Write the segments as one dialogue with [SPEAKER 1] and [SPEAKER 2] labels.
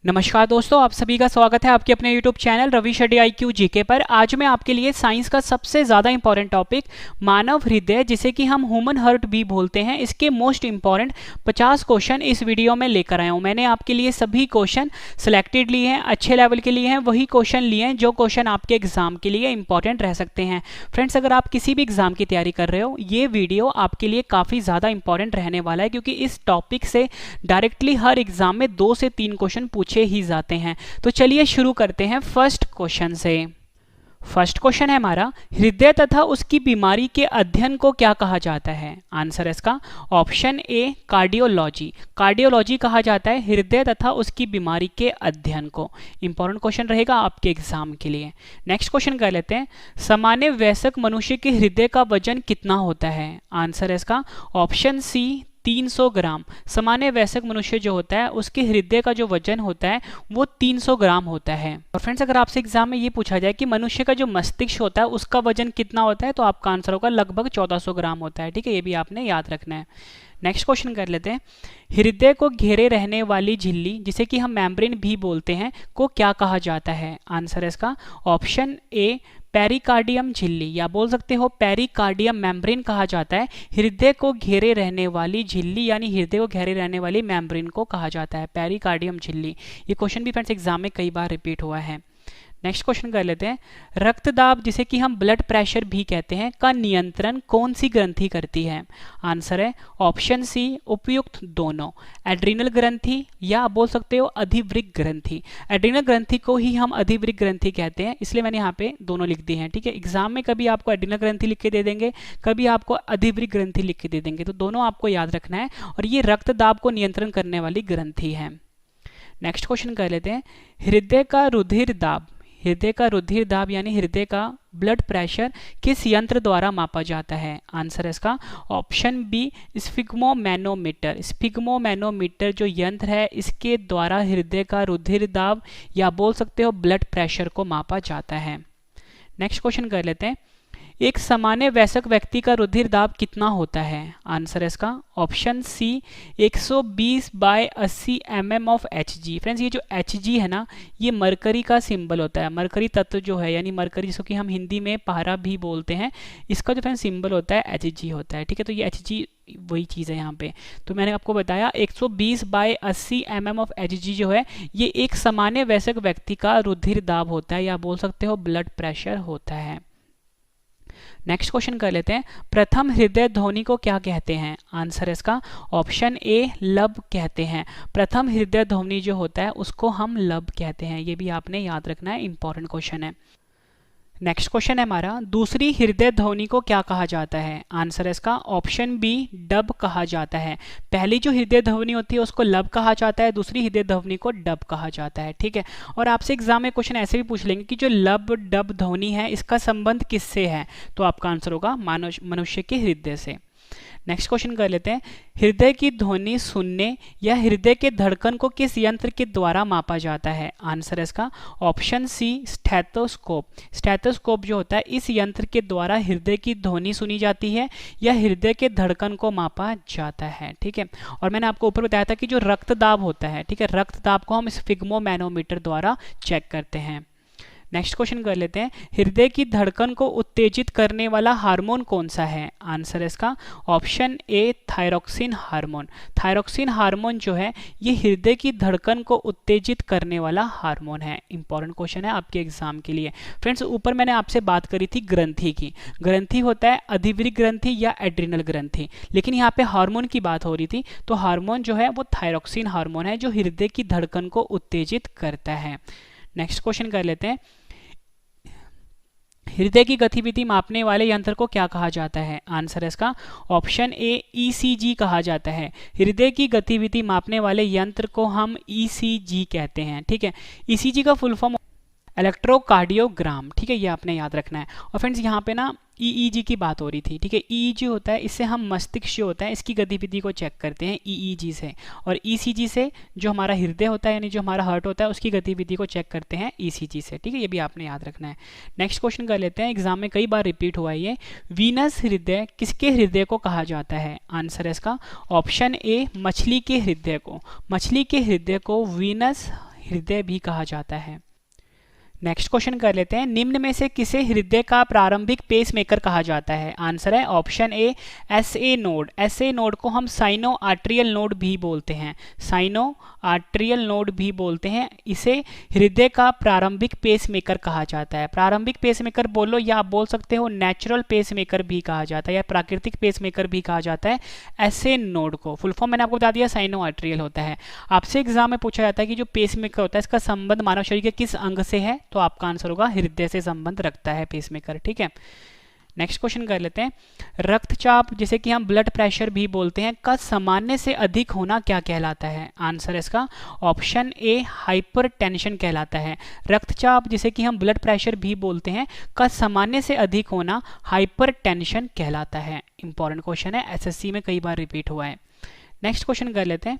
[SPEAKER 1] नमस्कार दोस्तों, आप सभी का स्वागत है आपके अपने YouTube channel Ravi Shetty IQ GK पर। आज मैं आपके लिए साइंस का सबसे ज़्यादा इंपॉर्टेंट टॉपिक मानव हृदय, जिसे कि हम ह्यूमन हार्ट भी बोलते हैं, इसके मोस्ट इंपॉर्टेंट 50 क्वेश्चन इस वीडियो में लेकर आया हूँ। मैंने आपके लिए सभी क्वेश्चन सिलेक्टेड लिए हैं, अच्छे लेवल के लिए हैं, वही क्वेश्चन लिए हैं जो क्वेश्चन आपके एग्जाम के लिए इंपॉर्टेंट रह सकते हैं। फ्रेंड्स, अगर आप किसी भी एग्जाम की तैयारी कर रहे हो, ये वीडियो आपके लिए काफ़ी ज़्यादा इंपॉर्टेंट रहने वाला है, क्योंकि इस टॉपिक से डायरेक्टली हर एग्जाम में 2 से 3 क्वेश्चन पूछे ही जाते हैं। तो चलिए शुरू करते हैं फर्स्ट क्वेश्चन से। फर्स्ट क्वेश्चन है हमारा, हृदय तथा उसकी बीमारी के अध्ययन को क्या कहा जाता है? आंसर है इसका ऑप्शन ए कार्डियोलॉजी। कार्डियोलॉजी कहा जाता है हृदय तथा उसकी बीमारी के अध्ययन को। इंपॉर्टेंट क्वेश्चन रहेगा आपके एग्जाम के लिए। नेक्स्ट क्वेश्चन कर लेते हैं, सामान्य वयस्क मनुष्य के हृदय का वजन कितना होता है? आंसर है इसका ऑप्शन सी 300 ग्राम। सामान्य वयस्क मनुष्य जो होता है उसके हृदय का जो वजन होता है वो 300 ग्राम होता है। और फ्रेंड्स, अगर आपसे एग्जाम में ये पूछा जाए कि मनुष्य का जो मस्तिष्क होता है उसका वजन कितना होता है, तो आपका आंसर होगा लगभग 1400 ग्राम होता है। ठीक है, ये भी आपने याद रखना है। नेक्स्ट क्वेश्चन कर लेते हैं, हृदय को घेरे रहने वाली झिल्ली, जिसे कि हम मेम्ब्रेन भी बोलते हैं, को क्या कहा जाता है? आंसर है इसका ऑप्शन ए पेरिकार्डियम झिल्ली, या बोल सकते हो पेरिकार्डियम मेम्ब्रेन कहा जाता है। हृदय को घेरे रहने वाली झिल्ली यानी हृदय को घेरे रहने वाली मेम्ब्रेन को कहा जाता है पेरिकार्डियम झिल्ली। ये क्वेश्चन भी फ्रेंड्स एग्जाम में कई बार रिपीट हुआ है। नेक्स्ट क्वेश्चन कर लेते हैं, रक्तदाब, जिसे कि हम ब्लड प्रेशर भी कहते हैं, का नियंत्रण कौन सी ग्रंथि करती है? आंसर है ऑप्शन सी उपयुक्त दोनों, एड्रीनल ग्रंथि या बोल सकते हो अधिवृक्क ग्रंथि। एड्रीनल ग्रंथि को ही हम अधिवृक्क ग्रंथि कहते हैं, इसलिए मैंने यहाँ पे दोनों लिख दिए हैं। ठीक है, एग्जाम में कभी आपको एड्रीनल ग्रंथि लिख के दे देंगे, कभी आपको अधिवृक्क ग्रंथि लिख के दे देंगे, तो दोनों आपको याद रखना है। और ये रक्तदाब को नियंत्रण करने वाली ग्रंथि है। नेक्स्ट क्वेश्चन कर लेते हैं, हृदय का रुधिर दाब, हृदय का रुधिर दाब यानी हृदय का ब्लड प्रेशर किस यंत्र द्वारा मापा जाता है? आंसर है इसका ऑप्शन बी स्फिग्मोमैनोमीटर। स्फिग्मोमैनोमीटर जो यंत्र है, इसके द्वारा हृदय का रुधिर दाब या बोल सकते हो ब्लड प्रेशर को मापा जाता है। नेक्स्ट क्वेश्चन कर लेते हैं, एक सामान्य वयस्क व्यक्ति का रुधिर दाब कितना होता है? आंसर है इसका option C 120/80 mm of Hg। Friends, ये जो Hg है ना, ये मरकरी का सिंबल होता है। मरकरी तत्व जो है यानी मरकरी, जिसको कि हम हिंदी में पारा भी बोलते हैं, इसका जो फ्रेंड्स सिंबल होता है Hg होता है। ठीक है, तो ये Hg वही चीज़ है यहाँ पे। तो मैंने आपको बताया 120/80 mm ऑफ Hg जो है, ये एक सामान्य वयस्क व्यक्ति का रुधिर दाब होता है या बोल सकते हो ब्लड प्रेशर होता है। नेक्स्ट क्वेश्चन कर लेते हैं, प्रथम हृदय ध्वनि को क्या कहते हैं? आंसर है इसका ऑप्शन ए लब कहते हैं। प्रथम हृदय ध्वनि जो होता है उसको हम लब कहते हैं। ये भी आपने याद रखना है, इंपॉर्टेंट क्वेश्चन है। नेक्स्ट क्वेश्चन है हमारा, दूसरी हृदय ध्वनि को क्या कहा जाता है? आंसर है इसका ऑप्शन बी डब कहा जाता है। पहली जो हृदय ध्वनि होती है उसको लब कहा जाता है, दूसरी हृदय ध्वनि को डब कहा जाता है। ठीक है, और आपसे एग्जाम में क्वेश्चन ऐसे भी पूछ लेंगे कि जो लब डब ध्वनि है इसका संबंध किससे है, तो आपका आंसर होगा मनुष्य के हृदय से। नेक्स्ट क्वेश्चन कर लेते हैं, हृदय की ध्वनि सुनने या हृदय के धड़कन को किस यंत्र के द्वारा मापा जाता है? आंसर है इसका ऑप्शन सी स्टेथोस्कोप। स्टेथोस्कोप जो होता है, इस यंत्र के द्वारा हृदय की ध्वनि सुनी जाती है या हृदय के धड़कन को मापा जाता है। ठीक है, और मैंने आपको ऊपर बताया था कि जो रक्तदाब होता है, ठीक है, रक्तदाब को हम स्फिग्मोमैनोमीटर द्वारा चेक करते हैं। नेक्स्ट क्वेश्चन कर लेते हैं, हृदय की धड़कन को उत्तेजित करने वाला हार्मोन कौन सा है? आंसर है इसका option A thyroxine hormone. Thyroxine hormone जो है, ये हृदय की धड़कन को उत्तेजित करने वाला हार्मोन है। इंपॉर्टेंट क्वेश्चन है आपके एग्जाम के लिए। फ्रेंड्स, ऊपर मैंने आपसे बात करी थी ग्रंथि की। ग्रंथि होता है अधिवृक्क ग्रंथि या एड्रिनल ग्रंथि, लेकिन यहाँ पे हार्मोन की बात हो रही थी, तो हार्मोन जो है वो थायरोक्सिन हार्मोन है जो हृदय की धड़कन को उत्तेजित करता है। नेक्स्ट क्वेश्चन कर लेते हैं, हृदय की गतिविधि मापने वाले यंत्र को क्या कहा जाता है? आंसर है इसका ऑप्शन ए ECG कहा जाता है। हृदय की गतिविधि मापने वाले यंत्र को हम ECG कहते हैं। ठीक है, ECG का फुल फॉर्म इलेक्ट्रोकार्डियोग्राम। ठीक है, ये आपने याद रखना है। और फ्रेंड्स, यहाँ पे ना EEG की बात हो रही थी। ठीक है, EEG होता है, इससे हम मस्तिष्क जो होता है इसकी गतिविधि को चेक करते हैं EEG से, और ECG से जो हमारा हृदय होता है यानी जो हमारा हार्ट होता है उसकी गतिविधि को चेक करते हैं ECG से। ठीक है, ये भी आपने याद रखना है। नेक्स्ट क्वेश्चन कर लेते हैं, एग्जाम में कई बार रिपीट हुआ है ये, वीनस हृदय किसके हृदय को कहा जाता है? आंसर है इसका ऑप्शन ए मछली के हृदय को। मछली के हृदय को वीनस हृदय भी कहा जाता है। नेक्स्ट क्वेश्चन कर लेते हैं, निम्न में से किसे हृदय का प्रारंभिक पेसमेकर कहा जाता है? आंसर है option A SA node. SA node को हम साइनो आर्ट्रियल नोड भी बोलते हैं, साइनो आर्ट्रियल नोड भी बोलते हैं। इसे हृदय का प्रारंभिक पेसमेकर कहा जाता है। प्रारंभिक पेसमेकर बोलो या आप बोल सकते हो नेचुरल पेसमेकर भी कहा जाता है या प्राकृतिक पेसमेकर भी कहा जाता है एसए नोड को। फुल फॉर्म मैंने आपको बता दिया, साइनो आर्ट्रियल होता है। आपसे एग्जाम में पूछा जाता है कि जो पेसमेकर होता है इसका संबंध मानव शरीर के किस अंग से है, तो आपका आंसर होगा हृदय से संबंध रखता है पेसमेकर। ठीक है, नेक्स्ट क्वेश्चन कर लेते हैं, रक्तचाप जिसे कि हम ब्लड प्रेशर भी बोलते हैं का सामान्य से अधिक होना क्या कहलाता है? आंसर इसका ऑप्शन ए हाइपरटेंशन कहलाता है। रक्तचाप जिसे कि हम ब्लड प्रेशर भी बोलते हैं का सामान्य से अधिक होना हाइपरटेंशन कहलाता है। इंपॉर्टेंट क्वेश्चन है, एसएससी में कई बार रिपीट हुआ है। नेक्स्ट क्वेश्चन कर लेते हैं,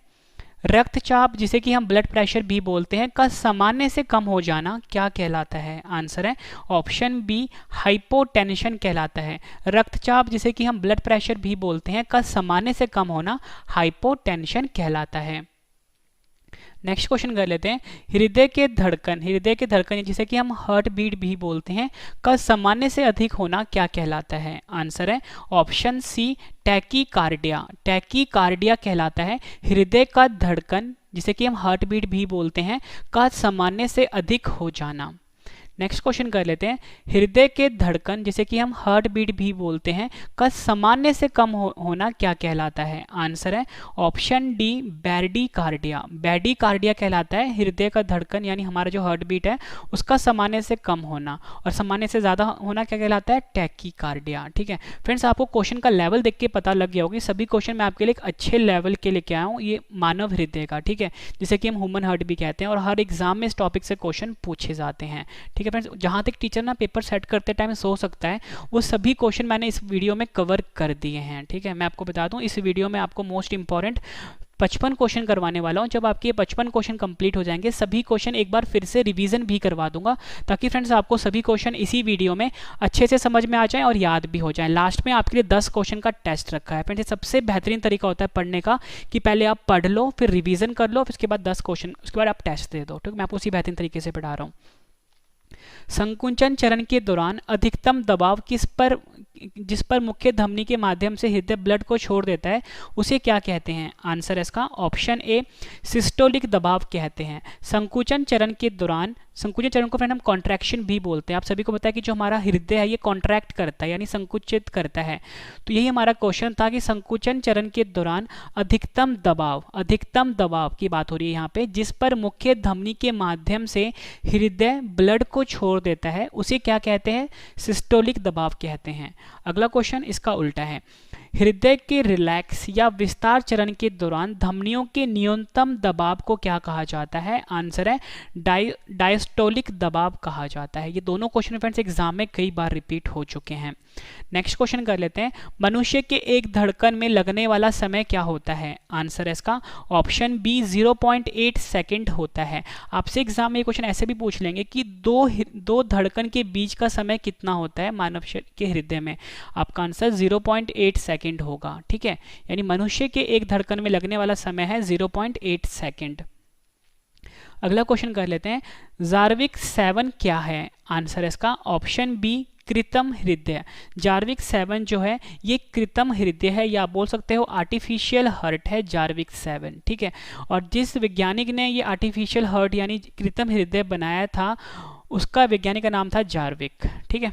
[SPEAKER 1] रक्तचाप जिसे कि हम ब्लड प्रेशर भी बोलते हैं का सामान्य से कम हो जाना क्या कहलाता है? आंसर है ऑप्शन बी हाइपोटेंशन कहलाता है। रक्तचाप जिसे कि हम ब्लड प्रेशर भी बोलते हैं का सामान्य से कम होना हाइपोटेंशन कहलाता है। नेक्स्ट क्वेश्चन कर लेते हैं, हृदय के धड़कन जिसे कि हम हार्ट बीट भी बोलते हैं का सामान्य से अधिक होना क्या कहलाता है? आंसर है ऑप्शन सी टैकीकार्डिया। टैकीकार्डिया कहलाता है हृदय का धड़कन जिसे कि हम हार्ट बीट भी बोलते हैं का सामान्य से अधिक हो जाना। नेक्स्ट क्वेश्चन कर लेते हैं, हृदय के धड़कन जिसे कि हम हार्ट बीट भी बोलते हैं का सामान्य से कम होना क्या कहलाता है? आंसर है ऑप्शन डी बैरडीकार्डिया। बैरडीकार्डिया कहलाता है हृदय का धड़कन यानी हमारा जो हार्ट बीट है उसका सामान्य से कम होना, और सामान्य से ज़्यादा होना क्या कहलाता है? टैकीकार्डिया। ठीक है फ्रेंड्स, आपको क्वेश्चन का लेवल देख के पता लग गया होगा, सभी क्वेश्चन मैं आपके लिए एक अच्छे लेवल के लेके आया हूँ, ये मानव हृदय का। ठीक है, जिसे कि हम ह्यूमन हार्ट भी कहते हैं, और हर एग्जाम में इस टॉपिक से क्वेश्चन पूछे जाते हैं। ठीक है फ्रेंड्स, जहाँ तक टीचर ना पेपर सेट करते टाइम सो सकता है वो सभी क्वेश्चन मैंने इस वीडियो में कवर कर दिए हैं। ठीक है, मैं आपको बता दूं इस वीडियो में आपको मोस्ट इंपॉर्टेंट 55 क्वेश्चन करवाने वाला हूं। जब आपके 55 क्वेश्चन कंप्लीट हो जाएंगे सभी क्वेश्चन एक बार फिर से रिवीजन भी करवा दूंगा, ताकि फ्रेंड्स आपको सभी क्वेश्चन इसी वीडियो में अच्छे से समझ में आ जाए और याद भी हो जाए। लास्ट में आपके लिए 10 क्वेश्चन का टेस्ट रखा है फ्रेंड्स। सबसे बेहतरीन तरीका होता है पढ़ने का कि पहले आप पढ़ लो, फिर रिवीजन कर लो, फिर उसके बाद 10 क्वेश्चन, उसके बाद आप टेस्ट दे दो। ठीक है, मैं आपको उसी बेहतरीन तरीके से पढ़ा रहा हूँ। संकुचन चरण के दौरान अधिकतम दबाव जिस पर मुख्य धमनी के माध्यम से हृदय ब्लड को छोड़ देता है उसे क्या कहते हैं? आंसर इसका ऑप्शन ए सिस्टोलिक दबाव कहते हैं। संकुचन चरण के दौरान, संकुचन चरण को फ्रेंड हम कॉन्ट्रैक्शन भी बोलते हैं। आप सभी को पता है कि जो हमारा हृदय है ये कॉन्ट्रैक्ट करता है यानी संकुचित करता है। तो यही हमारा क्वेश्चन था कि संकुचन चरण के दौरान अधिकतम दबाव की बात हो रही है यहाँ पे, जिस पर मुख्य धमनी के माध्यम से हृदय ब्लड को छोड़ देता है उसे क्या कहते हैं? सिस्टोलिक दबाव कहते हैं। अगला क्वेश्चन इसका उल्टा है, हृदय के रिलैक्स या विस्तार चरण के दौरान धमनियों के न्यूनतम दबाव को क्या कहा जाता है? आंसर है डायस्टोलिक दबाव कहा जाता है। ये दोनों क्वेश्चन फ्रेंड्स एग्जाम में कई बार रिपीट हो चुके हैं। नेक्स्ट क्वेश्चन कर लेते हैं, मनुष्य के एक धड़कन में लगने वाला समय क्या होता है? आंसर है इसका ऑप्शन बी 0.8 सेकेंड होता है। आपसे एग्जाम में ये क्वेश्चन ऐसे भी पूछ लेंगे कि दो धड़कन के बीच का समय कितना होता है मानव के हृदय में? आपका आंसर 0.8 सेकेंड होगा। ठीक है, यानी मनुष्य के एक धड़कन में लगने वाला समय है 0.8 सेकेंड। अगला क्वेश्चन कर लेते हैं, जार्विक 7 क्या है? आंसर है इसका ऑप्शन बी कृत्रिम हृदय। जार्विक 7 जो है ये कृत्रिम हृदय है, या आप बोल सकते हो आर्टिफिशियल हार्ट है जार्विक 7। ठीक है, और जिस वैज्ञानिक ने ये आर्टिफिशियल हार्ट यानी कृत्रिम हृदय बनाया था उसका वैज्ञानिक का नाम था जार्विक। ठीक है,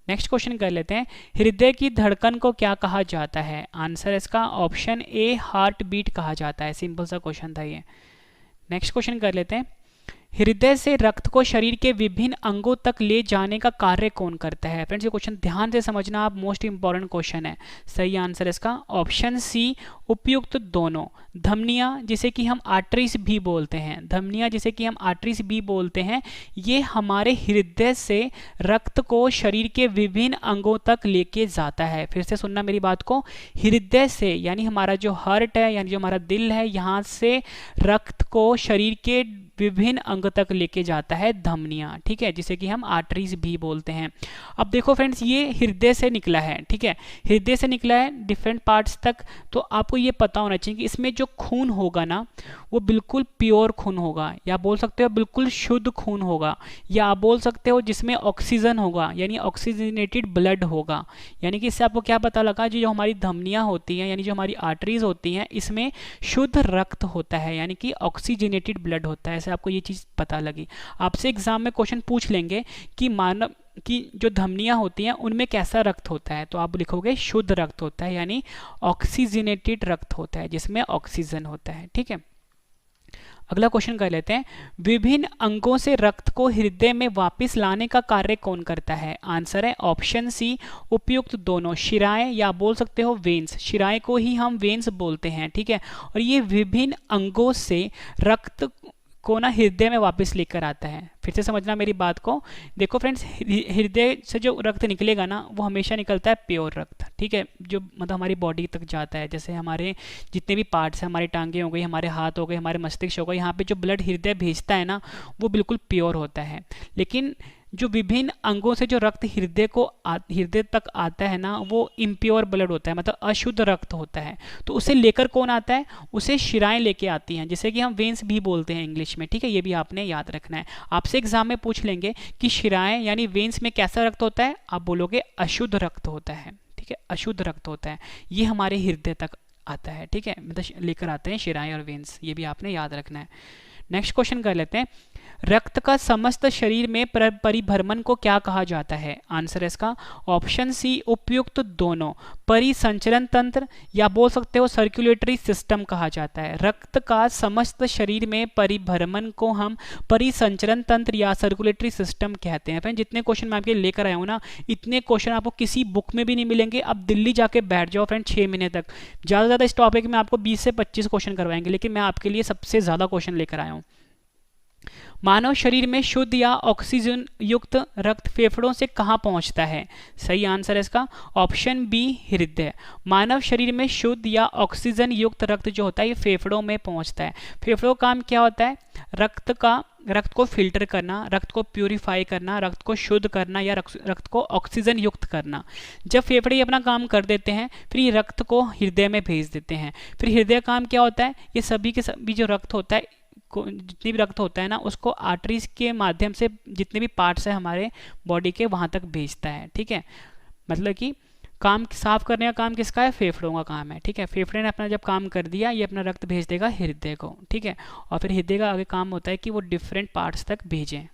[SPEAKER 1] नेक्स्ट क्वेश्चन कर लेते हैं, हृदय की धड़कन को क्या कहा जाता है? आंसर इसका ऑप्शन ए हार्ट बीट कहा जाता है। सिंपल सा क्वेश्चन था ये। नेक्स्ट क्वेश्चन कर लेते हैं, हृदय से रक्त को शरीर के विभिन्न अंगों तक ले जाने का कार्य कौन करता है? फ्रेंड्स ये क्वेश्चन ध्यान से समझना, आप मोस्ट इंपॉर्टेंट क्वेश्चन है। सही आंसर इसका ऑप्शन सी उपयुक्त दोनों। धमनियां जिसे कि हम आर्टरीज भी बोलते हैं, ये हमारे हृदय से रक्त को शरीर के विभिन्न अंगों तक लेके जाता है। फिर से सुनना मेरी बात को, हृदय से यानी हमारा जो हार्ट है यानी जो हमारा दिल है, यहाँ से रक्त को शरीर के विभिन्न अंग तक लेके जाता है धमनियां, ठीक है, जिसे कि हम आर्टरीज भी बोलते हैं। अब देखो फ्रेंड्स, ये हृदय से निकला है, ठीक है, हृदय से निकला है डिफरेंट पार्ट्स तक। तो आपको ये पता होना चाहिए कि इसमें जो खून होगा ना वो बिल्कुल प्योर खून होगा, या बोल सकते हो बिल्कुल शुद्ध खून होगा, या आप बोल सकते हो जिसमें ऑक्सीजन होगा, यानी ऑक्सीजनेटेड ब्लड होगा। यानी कि इससे आपको क्या पता लगा, जो हमारी धमनियां होती हैं यानी जो हमारी आर्टरीज होती हैं इसमें शुद्ध रक्त होता है, यानी कि ऑक्सीजनेटेड ब्लड होता है। ऐसे आपको ये चीज़ पता लगी। आपसे एग्जाम में क्वेश्चन पूछ लेंगे कि मानव की जो धमनियां होती हैं उनमें कैसा रक्त होता है, तो आप लिखोगे शुद्ध रक्त होता है, यानी ऑक्सीजनेटेड रक्त होता है जिसमें ऑक्सीजन होता है, ठीक है। अगला क्वेश्चन कर लेते हैं, विभिन्न अंगों से रक्त को हृदय में वापस लाने का कार्य कौन करता है? आंसर है ऑप्शन सी, उपयुक्त दोनों, शिराएं या बोल सकते हो वेन्स। शिराएं को ही हम वेन्स बोलते हैं, ठीक है। और ये विभिन्न अंगों से रक्त को ना हृदय में वापस लेकर आता है। फिर से समझना मेरी बात को। देखो फ्रेंड्स, हृदय से जो रक्त निकलेगा ना वो हमेशा निकलता है प्योर रक्त, ठीक है, जो मतलब हमारी बॉडी तक जाता है। जैसे हमारे जितने भी पार्ट्स हैं, हमारी टांगे हो गई, हमारे हाथ हो गए, हमारे मस्तिष्क हो गए, यहाँ पे जो ब्लड हृदय भेजता है ना वो बिल्कुल प्योर होता है। लेकिन जो विभिन्न अंगों से जो रक्त हृदय तक आता है ना वो इम्प्योर ब्लड होता है, मतलब अशुद्ध रक्त होता है। तो उसे लेकर कौन आता है? उसे शिराएं लेके आती हैं, जिसे कि हम वेन्स भी बोलते हैं इंग्लिश में, ठीक है। ये भी आपने याद रखना है। आपसे एग्जाम में पूछ लेंगे कि शिराएं यानी वेन्स में कैसा रक्त होता है, आप बोलोगे अशुद्ध रक्त होता है, ठीक है, अशुद्ध रक्त होता है। ये हमारे हृदय तक आता है, ठीक है, मतलब लेकर आते हैं शिराएं और वेन्स। ये भी आपने याद रखना है। नेक्स्ट क्वेश्चन कर लेते हैं, रक्त का समस्त शरीर में परिभ्रमण को क्या कहा जाता है? आंसर है इसका ऑप्शन सी, उपयुक्त दोनों, परिसंचरण तंत्र या बोल सकते हो सर्कुलेटरी सिस्टम कहा जाता है। रक्त का समस्त शरीर में परिभ्रमण को हम परिसंचरण तंत्र या सर्कुलेटरी सिस्टम कहते हैं। फ्रेंड, जितने क्वेश्चन मैं आपके लेकर आया हूँ ना, इतने क्वेश्चन आपको किसी बुक में भी नहीं मिलेंगे। अब दिल्ली जाके बैठ जाओ फ्रेंड 6 महीने तक, ज़्यादा से ज़्यादा इस टॉपिक में आपको 20 से 25 क्वेश्चन करवाएंगे, लेकिन मैं आपके लिए सबसे ज़्यादा क्वेश्चन लेकर आया हूँ। मानव शरीर में शुद्ध या ऑक्सीजन युक्त रक्त फेफड़ों से कहां पहुंचता है? सही आंसर है इसका ऑप्शन बी, हृदय। मानव शरीर में शुद्ध या ऑक्सीजन युक्त रक्त जो होता है ये फेफड़ों में पहुंचता है। फेफड़ों का काम क्या होता है? रक्त को फिल्टर करना, रक्त को प्यूरिफाई करना, रक्त को शुद्ध करना या रक्त को ऑक्सीजन युक्त करना। जब फेफड़े अपना काम कर देते हैं फिर ये रक्त को हृदय में भेज देते हैं। फिर हृदय काम क्या होता है? ये सभी के सभी जो रक्त होता है, जितनी भी रक्त होता है ना उसको आर्टरीज के माध्यम से जितने भी पार्ट्स है हमारे बॉडी के वहां तक भेजता है, ठीक है। मतलब कि काम साफ करने का काम किसका है? फेफड़ों का काम है, ठीक है। फेफड़े ने अपना जब काम कर दिया ये अपना रक्त भेज देगा हृदय को, ठीक है। और फिर हृदय का आगे काम होता है कि वो डिफरेंट पार्ट्स तक भेजें।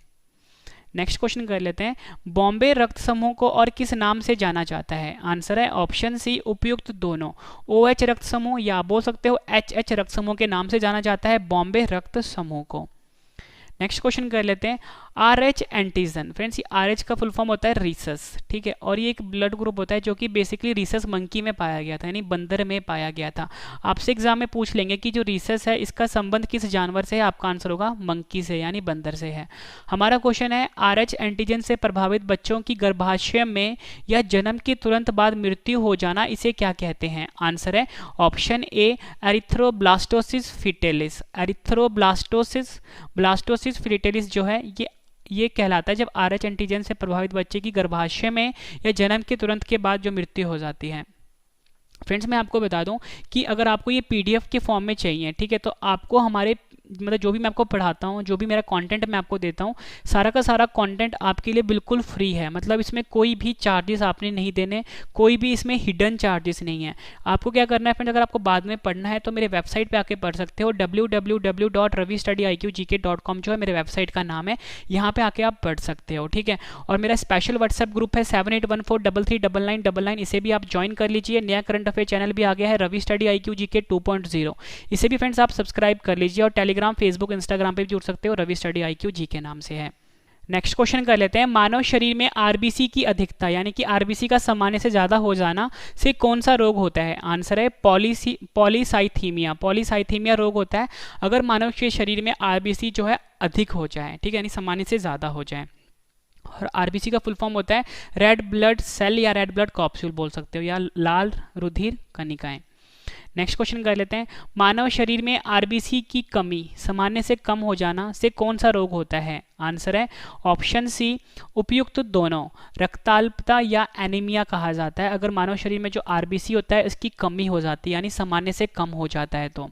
[SPEAKER 1] नेक्स्ट क्वेश्चन कर लेते हैं, बॉम्बे रक्त समूह को और किस नाम से जाना जाता है? आंसर है ऑप्शन सी, उपयुक्त दोनों, OH रक्त समूह या बोल सकते हो HH रक्त समूह के नाम से जाना जाता है बॉम्बे रक्त समूह को। नेक्स्ट क्वेश्चन कर लेते हैं, RH एंटीजन। फ्रेंड्स, ये RH का फुल फॉर्म होता है रीसस, ठीक है। और ये एक ब्लड ग्रुप होता है जो कि बेसिकली रीसस मंकी में पाया गया था, यानी बंदर में पाया गया था। आपसे एग्जाम में पूछ लेंगे कि जो रीसस है इसका संबंध किस जानवर से है? आपका आंसर होगा मंकी से, यानी बंदर से है। हमारा क्वेश्चन है, RH एंटीजन से प्रभावित बच्चों की गर्भाशय में या जन्म के तुरंत बाद मृत्यु हो जाना, इसे क्या कहते हैं? आंसर है option A, erythroblastosis fetalis. Blastocyst fetalis जो है ये कहलाता है जब RH एंटीजन से प्रभावित बच्चे की गर्भाशय में या जन्म के तुरंत के बाद जो मृत्यु हो जाती है। फ्रेंड्स, मैं आपको बता दूं कि अगर आपको ये PDF के फॉर्म में चाहिए, ठीक है, तो आपको हमारे मतलब जो भी मैं आपको पढ़ाता हूँ, जो भी मेरा कंटेंट मैं आपको देता हूँ, सारा का सारा कंटेंट आपके लिए बिल्कुल फ्री है। मतलब इसमें कोई भी चार्जेस आपने नहीं देने, कोई भी इसमें हिडन चार्जेस नहीं है। आपको क्या करना है फ्रेंड, अगर आपको बाद में पढ़ना है तो मेरे वेबसाइट पे आके पढ़ सकते हो। www.ravistudyIQGK.com जो है मेरे वेबसाइट का नाम है, यहाँ पे आके आप पढ़ सकते हो, ठीक है। और मेरा स्पेशल व्हाट्सएप ग्रुप है 7814339999, इसे भी आप ज्वाइन कर लीजिए। नया करंट अफेयर चैनल भी आ गया है रवि स्टडी IQ GK 2.0, इसे भी फ्रेंड्स आप सब्सक्राइब कर लीजिए। और टेलीग्राम, फेसबुक, इंस्टाग्राम पे भी जुड़ सकते हो, रवि स्टडी IQ GK नाम से है। नेक्स्ट क्वेश्चन कर लेते हैं, मानव शरीर में RBC की अधिकता यानी कि RBC का सामान्य से ज्यादा हो जाना से कौन सा रोग होता है? आंसर है पॉलीसाइथीमिया। पॉलीसाइथीमिया रोग होता है अगर मानव के शरीर में RBC जो है अधिक हो जाए, ठीक है, यानी सामान्य से ज्यादा हो जाए। और RBC का फुल फॉर्म होता है रेड ब्लड सेल या रेड ब्लड कॉप्सूल बोल सकते हो, या लाल रुधिर कणिकाएं। नेक्स्ट क्वेश्चन कर लेते हैं, मानव शरीर में आरबीसी की कमी, सामान्य से कम हो जाना से कौन सा रोग होता है? आंसर है ऑप्शन सी उपयुक्त दोनों, रक्ताल्पता या एनीमिया कहा जाता है अगर मानव शरीर में जो आरबीसी होता है इसकी कमी हो जाती है, यानी सामान्य से कम हो जाता है तो।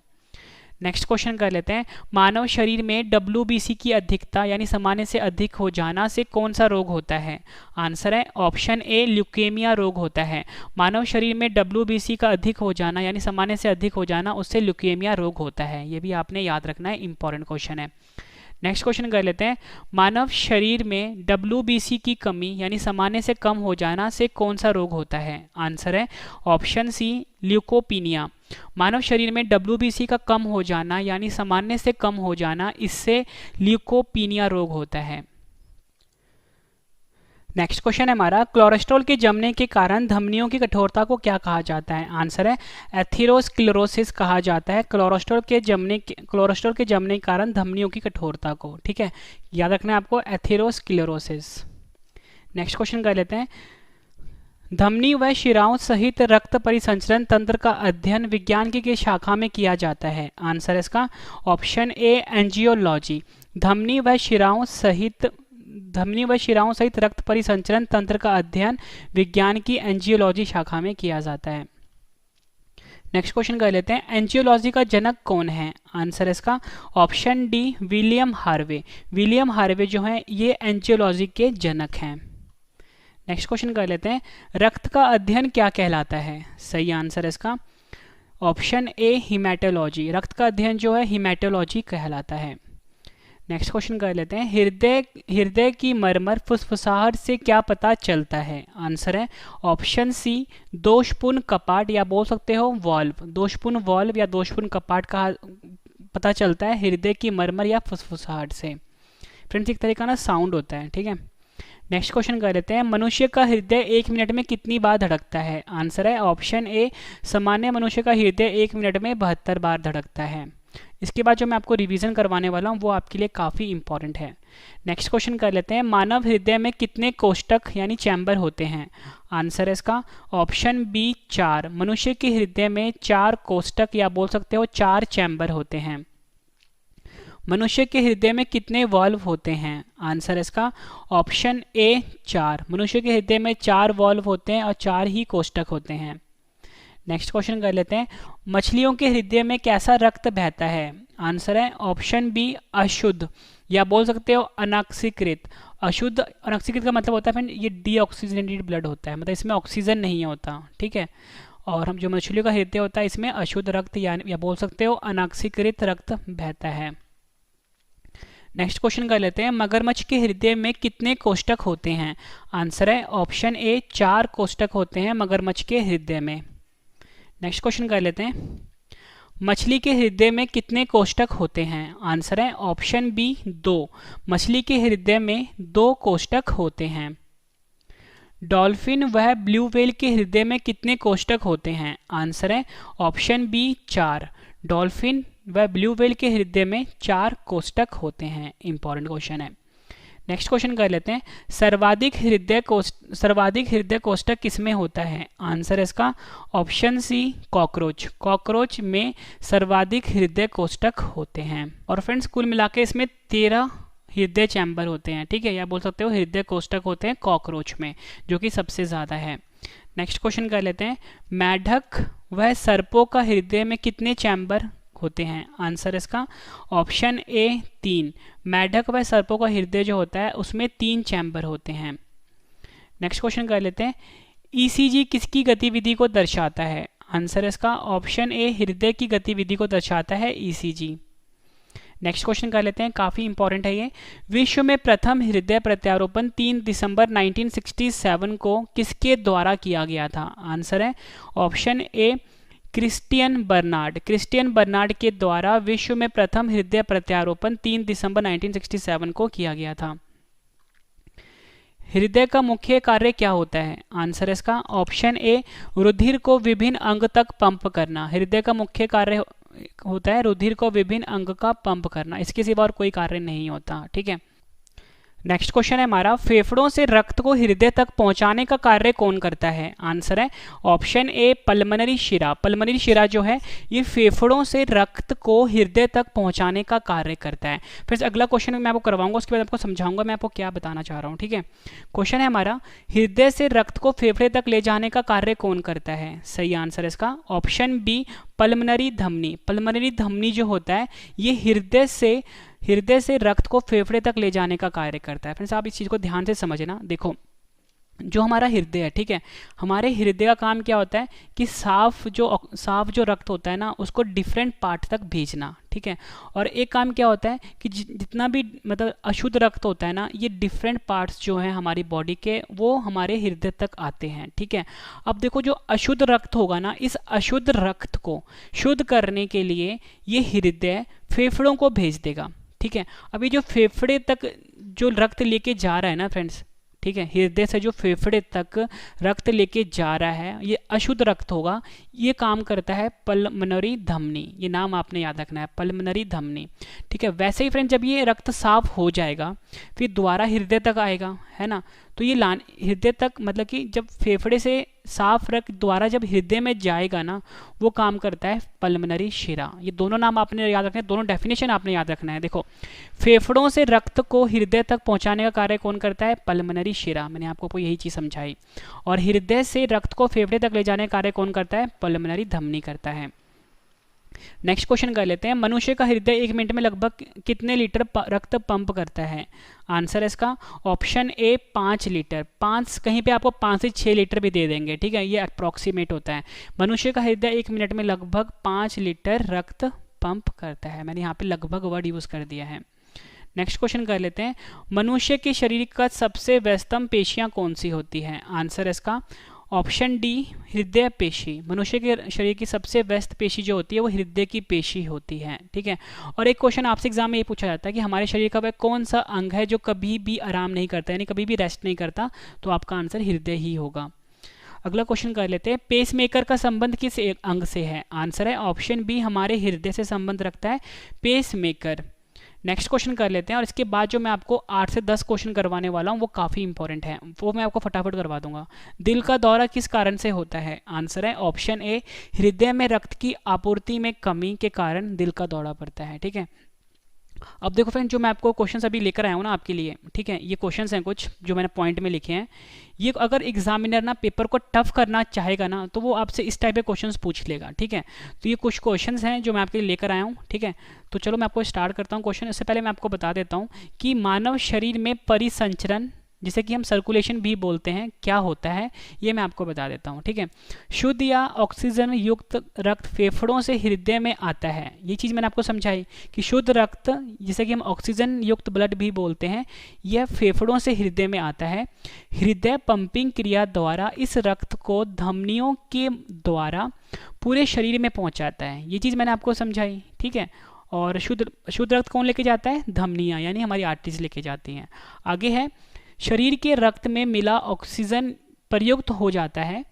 [SPEAKER 1] नेक्स्ट क्वेश्चन कर लेते हैं, मानव शरीर में डब्ल्यूबीसी की अधिकता यानी सामान्य से अधिक हो जाना से कौन सा रोग होता है? आंसर है ऑप्शन ए ल्यूकेमिया रोग होता है। मानव शरीर में डब्ल्यूबीसी का अधिक हो जाना यानी सामान्य से अधिक हो जाना उससे ल्यूकेमिया रोग होता है। ये भी आपने याद रखना है, इंपॉर्टेंट क्वेश्चन है। नेक्स्ट क्वेश्चन कर लेते हैं, मानव शरीर में डब्ल्यूबीसी की कमी यानी सामान्य से कम हो जाना से कौन सा रोग होता है? आंसर है ऑप्शन सी ल्यूकोपीनिया। मानव शरीर में डब्ल्यूबीसी का कम हो जाना यानी सामान्य से कम हो जाना, इससे ल्यूकोपीनिया रोग होता है। नेक्स्ट क्वेश्चन है हमारा, कोलेस्ट्रॉल के जमने के कारण धमनियों की कठोरता को क्या कहा जाता है? आंसर है एथेरोस्क्लेरोसिस कहा जाता है कोलेस्ट्रॉल के जमने के कारण धमनियों की कठोरता को। ठीक है, याद रखना है आपको, एथेरोस्क्लेरोसिस। नेक्स्ट क्वेश्चन कर लेते हैं, धमनी व शिराओं सहित रक्त परिसंचरण तंत्र का अध्ययन विज्ञान की किस शाखा में किया जाता है? आंसर है इसका ऑप्शन ए एंजियोलॉजी। धमनी व शिराओं सहित रक्त परिसंचरण तंत्र का अध्ययन विज्ञान की एंजियोलॉजी शाखा में किया जाता है। नेक्स्ट क्वेश्चन कर लेते हैं, एंजियोलॉजी का जनक कौन है? आंसर है इसका option D William Harvey. William Harvey जो है ये एंजियोलॉजी के जनक हैं। नेक्स्ट क्वेश्चन कर लेते हैं, रक्त का अध्ययन क्या कहलाता है? सही आंसर है इसका ऑप्शन ए हीमेटोलॉजी। रक्त का अध्ययन जो है हीमेटोलॉजी कहलाता है। नेक्स्ट क्वेश्चन कर लेते हैं, हृदय की मरमर फुसफुसाहट से क्या पता चलता है? आंसर है ऑप्शन सी दोषपूर्ण कपाट या बोल सकते हो वॉल्व। दोषपूर्ण वॉल्व या दोषपूर्ण कपाट का पता चलता है हृदय की मरमर या फुसफुसाहट से। फ्रेंड्स एक तरह का ना साउंड होता है। ठीक है, नेक्स्ट क्वेश्चन कर लेते हैं, मनुष्य का हृदय 1 मिनट में कितनी बार धड़कता है? आंसर है ऑप्शन ए सामान्य मनुष्य का हृदय 1 मिनट में 72 बार धड़कता है। इसके बाद जो मैं आपको रिवीजन करवाने वाला हूँ वो आपके लिए काफ़ी इंपॉर्टेंट है। नेक्स्ट क्वेश्चन कर लेते हैं, मानव हृदय में कितने कोष्ठक यानी चैम्बर होते हैं? आंसर है इसका ऑप्शन बी 4। मनुष्य के हृदय में 4 कोष्ठक या बोल सकते हो 4 चैम्बर होते हैं। मनुष्य के हृदय में कितने वाल्व होते हैं? आंसर है इसका ऑप्शन ए 4। मनुष्य के हृदय में 4 वाल्व होते हैं और 4 ही कोष्ठक होते हैं। नेक्स्ट क्वेश्चन कर लेते हैं, मछलियों के हृदय में कैसा रक्त बहता है? आंसर है ऑप्शन बी अशुद्ध या बोल सकते हो अनॉक्सीकृत। अशुद्ध अनॉक्सीकृत का मतलब होता है फ्रेंड ये डीऑक्सीजनेटेड ब्लड होता है, मतलब इसमें ऑक्सीजन नहीं होता। ठीक है, और हम जो मछलियों का हृदय होता है इसमें अशुद्ध रक्त या बोल सकते हो अनॉक्सीकृत रक्त बहता है। नेक्स्ट क्वेश्चन कर लेते हैं, मगरमच्छ के हृदय में कितने कोष्ठक होते हैं? आंसर है ऑप्शन ए 4 कोष्ठक होते हैं मगरमच्छ के हृदय में। नेक्स्ट क्वेश्चन कर लेते हैं, मछली के हृदय में कितने कोष्ठक होते हैं? आंसर है ऑप्शन बी 2। मछली के हृदय में 2 कोष्ठक होते हैं। डॉल्फिन वह ब्लू व्हेल के हृदय में कितने कोष्ठक होते हैं? आंसर है ऑप्शन बी 4। डॉल्फिन व ब्लू व्हेल के हृदय में 4 कोष्ठक होते हैं। इंपॉर्टेंट क्वेश्चन है। नेक्स्ट क्वेश्चन कर लेते हैं, सर्वाधिक हृदय कोष्ठक किसमें होता है? आंसर इसका ऑप्शन सी कॉकरोच। कॉकरोच में सर्वाधिक हृदय कोष्ठक होते हैं। और फ्रेंड्स कुल मिला के इसमें 13 हृदय चैम्बर होते हैं। ठीक है, या बोल सकते हो हृदय कोष्ठक होते हैं कॉकरोच में, जो कि सबसे ज़्यादा है। नेक्स्ट क्वेश्चन कर लेते हैं, मेढक वह सर्पों का हृदय में कितने चैम्बर होते हैं? आंसर इसका ऑप्शन ए 3। मेढक व सर्पों का हृदय जो होता है उसमें 3 चैम्बर होते हैं। नेक्स्ट क्वेश्चन कर लेते हैं, ईसीजी किसकी गतिविधि को दर्शाता है? आंसर इसका ऑप्शन ए हृदय की गतिविधि को दर्शाता है ईसीजी। नेक्स्ट क्वेश्चन कर लेते हैं, काफ़ी इंपॉर्टेंट है ये, विश्व में प्रथम हृदय प्रत्यारोपण 3 दिसंबर 1967 को किसके द्वारा किया गया था? आंसर है ऑप्शन ए क्रिस्टियन बर्नार्ड के द्वारा विश्व में प्रथम हृदय प्रत्यारोपण 3 दिसंबर 1967 को किया गया था। हृदय का मुख्य कार्य क्या होता है? आंसर इसका ऑप्शन ए रुधिर को विभिन्न अंग तक पंप करना। हृदय का मुख्य कार्य होता है रुधिर को विभिन्न अंग का पंप करना, इसके सिवा और कोई कार्य नहीं होता। ठीक है, नेक्स्ट क्वेश्चन है हमारा, फेफड़ों से रक्त को हृदय तक पहुंचाने का कार्य कौन करता है? आंसर है ऑप्शन ए पल्मोनरी शिरा। पल्मोनरी शिरा जो है ये फेफड़ों से रक्त को हृदय तक पहुंचाने का कार्य करता है। फिर अगला क्वेश्चन मैं आपको करवाऊंगा, उसके बाद आपको समझाऊंगा मैं आपको क्या बताना चाह रहा हूँ। ठीक है, क्वेश्चन है हमारा, हृदय से रक्त को फेफड़े तक ले जाने का कार्य कौन करता है? सही आंसर है इसका ऑप्शन बी पल्मोनरी धमनी। पल्मोनरी धमनी जो होता है ये हृदय से रक्त को फेफड़े तक ले जाने का कार्य करता है। फ्रेंड्स आप इस चीज़ को ध्यान से समझना। देखो जो हमारा हृदय है, ठीक है, हमारे हृदय का काम क्या होता है कि साफ जो रक्त होता है ना उसको डिफरेंट पार्ट तक भेजना। ठीक है, और एक काम क्या होता है कि जितना भी मतलब अशुद्ध रक्त होता है ना ये डिफरेंट पार्ट्स जो है हमारी बॉडी के वो हमारे हृदय तक आते हैं। ठीक है, अब देखो जो अशुद्ध रक्त होगा ना इस अशुद्ध रक्त को शुद्ध करने के लिए ये हृदय फेफड़ों को भेज देगा। ठीक है, अभी जो फेफड़े तक जो रक्त लेके जा रहा है ना फ्रेंड्स, ठीक है, हृदय से जो फेफड़े तक रक्त लेके जा रहा है ये अशुद्ध रक्त होगा, ये काम करता है पल्मोनरी धमनी। ये नाम आपने याद रखना है, पल्मोनरी धमनी। ठीक है, वैसे ही फ्रेंड जब ये रक्त साफ हो जाएगा फिर दोबारा हृदय तक आएगा, है ना, तो ये हृदय तक मतलब कि जब फेफड़े से साफ रक्त दोबारा जब हृदय में जाएगा ना वो काम करता है पल्मोनरी शिरा। ये दोनों नाम आपने याद रखना है, दोनों डेफिनेशन आपने याद रखना है। देखो फेफड़ों से रक्त को हृदय तक पहुंचाने का कार्य कौन करता है? पल्मोनरी शिरा। मैंने आपको यही चीज़ समझाई। और हृदय से रक्त को फेफड़े तक ले जाने का कार्य कौन करता है? पल्मोनरी धमनी करता है। नेक्स्ट क्वेश्चन कर लेते हैं, मनुष्य का हृदय 1 मिनट में लगभग कितने लीटर रक्त पंप करता है? आंसर है इसका ऑप्शन ए 5 लीटर। 5 कहीं पे आपको 5 से 6 लीटर भी दे देंगे। ठीक है, ये अप्रोक्सीमेट होता है। मनुष्य का हृदय 1 मिनट में लगभग 5 लीटर रक्त पंप करता है। मैंने यहाँ पे लगभग वर्ड यूज कर दिया है। नेक्स्ट क्वेश्चन कर लेते हैं, मनुष्य के शरीर का सबसे व्यस्तम पेशियां कौन सी होती हैं? आंसर है इसका ऑप्शन डी हृदय पेशी। मनुष्य के शरीर की सबसे व्यस्त पेशी जो होती है वो हृदय की पेशी होती है। ठीक है, और एक क्वेश्चन आपसे एग्जाम में ये पूछा जाता है कि हमारे शरीर का वह कौन सा अंग है जो कभी भी आराम नहीं करता, यानी कभी भी रेस्ट नहीं करता, तो आपका आंसर हृदय ही होगा। अगला क्वेश्चन कर लेते हैं, पेस मेकर का संबंध किस अंग से है? आंसर है ऑप्शन बी हमारे हृदय से संबंध रखता है पेस मेकर। नेक्स्ट क्वेश्चन कर लेते हैं, और इसके बाद जो मैं आपको 8 से 10 क्वेश्चन करवाने वाला हूँ वो काफ़ी इंपॉर्टेंट है, वो मैं आपको फटाफट करवा दूंगा। दिल का दौरा किस कारण से होता है? आंसर है ऑप्शन ए हृदय में रक्त की आपूर्ति में कमी के कारण दिल का दौरा पड़ता है। ठीक है, अब देखो फ्रेंड जो मैं आपको क्वेश्चंस अभी लेकर आया हूँ ना आपके लिए, ठीक है, ये क्वेश्चंस हैं कुछ जो मैंने पॉइंट में लिखे हैं। ये अगर एग्जामिनर ना पेपर को टफ करना चाहेगा ना तो वो आपसे इस टाइप के क्वेश्चंस पूछ लेगा। ठीक है, तो ये कुछ क्वेश्चंस हैं जो मैं आपके लिए लेकर आया हूँ। ठीक है, तो चलो मैं आपको स्टार्ट करता हूँ क्वेश्चन। इससे पहले मैं आपको बता देता हूँ कि मानव शरीर में परिसंचरण जिसे कि हम सर्कुलेशन भी बोलते हैं क्या होता है, ये मैं आपको बता देता हूँ। ठीक है, शुद्ध या ऑक्सीजन युक्त रक्त फेफड़ों से हृदय में आता है। ये चीज़ मैंने आपको समझाई कि शुद्ध रक्त जिसे कि हम ऑक्सीजन युक्त ब्लड भी बोलते हैं यह फेफड़ों से हृदय में आता है। हृदय पंपिंग क्रिया द्वारा इस रक्त को धमनियों के द्वारा पूरे शरीर में पहुँचाता है। ये चीज़ मैंने आपको समझाई। ठीक है, और शुद्ध रक्त कौन लेके जाता है? धमनियाँ, यानी हमारी आर्टरीज लेके जाती हैं। आगे है, शरीर के रक्त में मिला ऑक्सीजन प्रयुक्त हो जाता है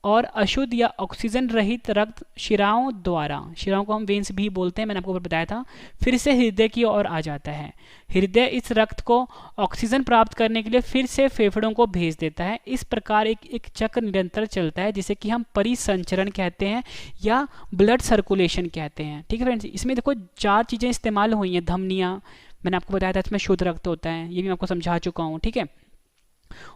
[SPEAKER 1] और अशुद्ध या ऑक्सीजन रहित रक्त शिराओं द्वारा, शिराओं को हम वेन्स भी बोलते हैं, मैंने आपको बताया था, फिर से हृदय की ओर आ जाता है। हृदय इस रक्त को ऑक्सीजन प्राप्त करने के लिए फिर से फेफड़ों को भेज देता है। इस प्रकार एक चक्र निरंतर चलता है जिसे कि हम परिसंचरण कहते हैं या ब्लड सर्कुलेशन कहते हैं। ठीक है फ्रेंड्स, इसमें देखो 4 चीज़ें इस्तेमाल हुई हैं। धमनियाँ मैंने आपको बताया था इसमें शुद्ध रक्त होता है, ये भी मैं आपको समझा चुका हूँ। ठीक है,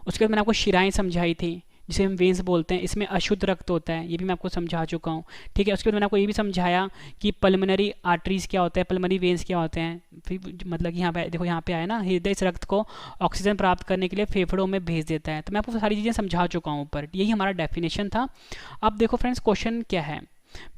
[SPEAKER 1] उसके बाद मैंने आपको शिराएं समझाई थी जिसे हम वेन्स बोलते हैं, इसमें अशुद्ध रक्त होता है, ये भी मैं आपको समझा चुका हूँ। ठीक है, उसके बाद मैंने आपको ये भी समझाया कि पल्मोनरी आर्टरीज क्या होता है, पल्मोनरी वेन्स क्या होते हैं। फिर मतलब कि यहाँ पे देखो, यहाँ पे आया ना, हृदय इस रक्त को ऑक्सीजन प्राप्त करने के लिए फेफड़ों में भेज देता है। तो मैं आपको सारी चीज़ें समझा चुका हूँ ऊपर, यही हमारा डेफिनेशन था। अब देखो फ्रेंड्स क्वेश्चन क्या है,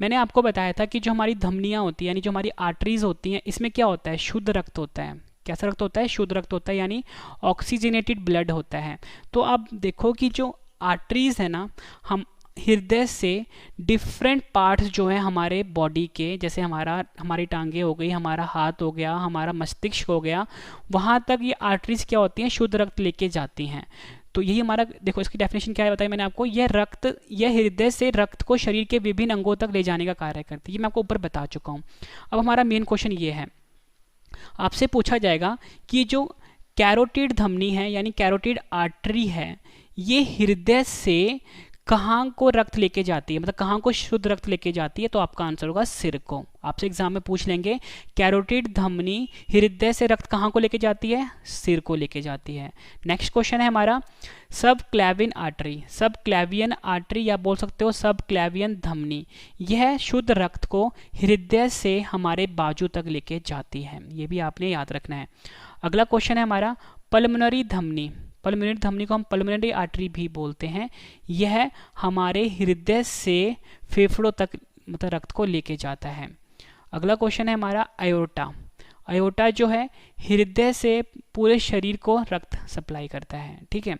[SPEAKER 1] मैंने आपको बताया था कि जो हमारी धमनियाँ होती हैं यानी जो हमारी आर्टरीज होती हैं इसमें क्या होता है? शुद्ध रक्त होता है। कैसा रक्त होता है? शुद्ध रक्त होता है, यानी ऑक्सीजनेटेड ब्लड होता है। तो अब देखो कि जो आर्टरीज है ना, हम हृदय से डिफरेंट पार्ट्स जो है हमारे बॉडी के, जैसे हमारी टांगे हो गई, हमारा हाथ हो गया, हमारा मस्तिष्क हो गया, वहाँ तक ये आर्टरीज क्या होती हैं? शुद्ध रक्त लेके जाती हैं। तो यही हमारा, देखो इसकी डेफिनेशन क्या है बताई मैंने आपको, यह हृदय से रक्त को शरीर के विभिन्न अंगों तक ले जाने का कार्य करती है। ये मैं आपको ऊपर बता चुका हूँ। अब हमारा मेन क्वेश्चन ये है, आपसे पूछा जाएगा कि जो कैरोटिड धमनी है यानी कैरोटिड आर्टरी है, ये हृदय से कहाँ को रक्त लेके जाती है, मतलब कहाँ को शुद्ध रक्त लेके जाती है, तो आपका आंसर होगा सिर को। आपसे एग्जाम में पूछ लेंगे कैरोटिड धमनी हृदय से रक्त कहाँ को लेके जाती है, सिर को लेके जाती है। नेक्स्ट क्वेश्चन है हमारा सब क्लैवियन आर्टरी। सब क्लैवियन आर्टरी या बोल सकते हो सब क्लैवियन धमनी, यह शुद्ध रक्त को हृदय से हमारे बाजू तक लेके जाती है, ये भी आपने याद रखना है। अगला क्वेश्चन है हमारा पल्मोनरी धमनी। पल्मोनरी धमनी को हम पल्मोनरी आर्टरी भी बोलते हैं, यह हमारे हृदय से फेफड़ों तक मतलब रक्त को लेके जाता है। अगला क्वेश्चन है हमारा अयोर्टा। अयोर्टा जो है हृदय से पूरे शरीर को रक्त सप्लाई करता है, ठीक है।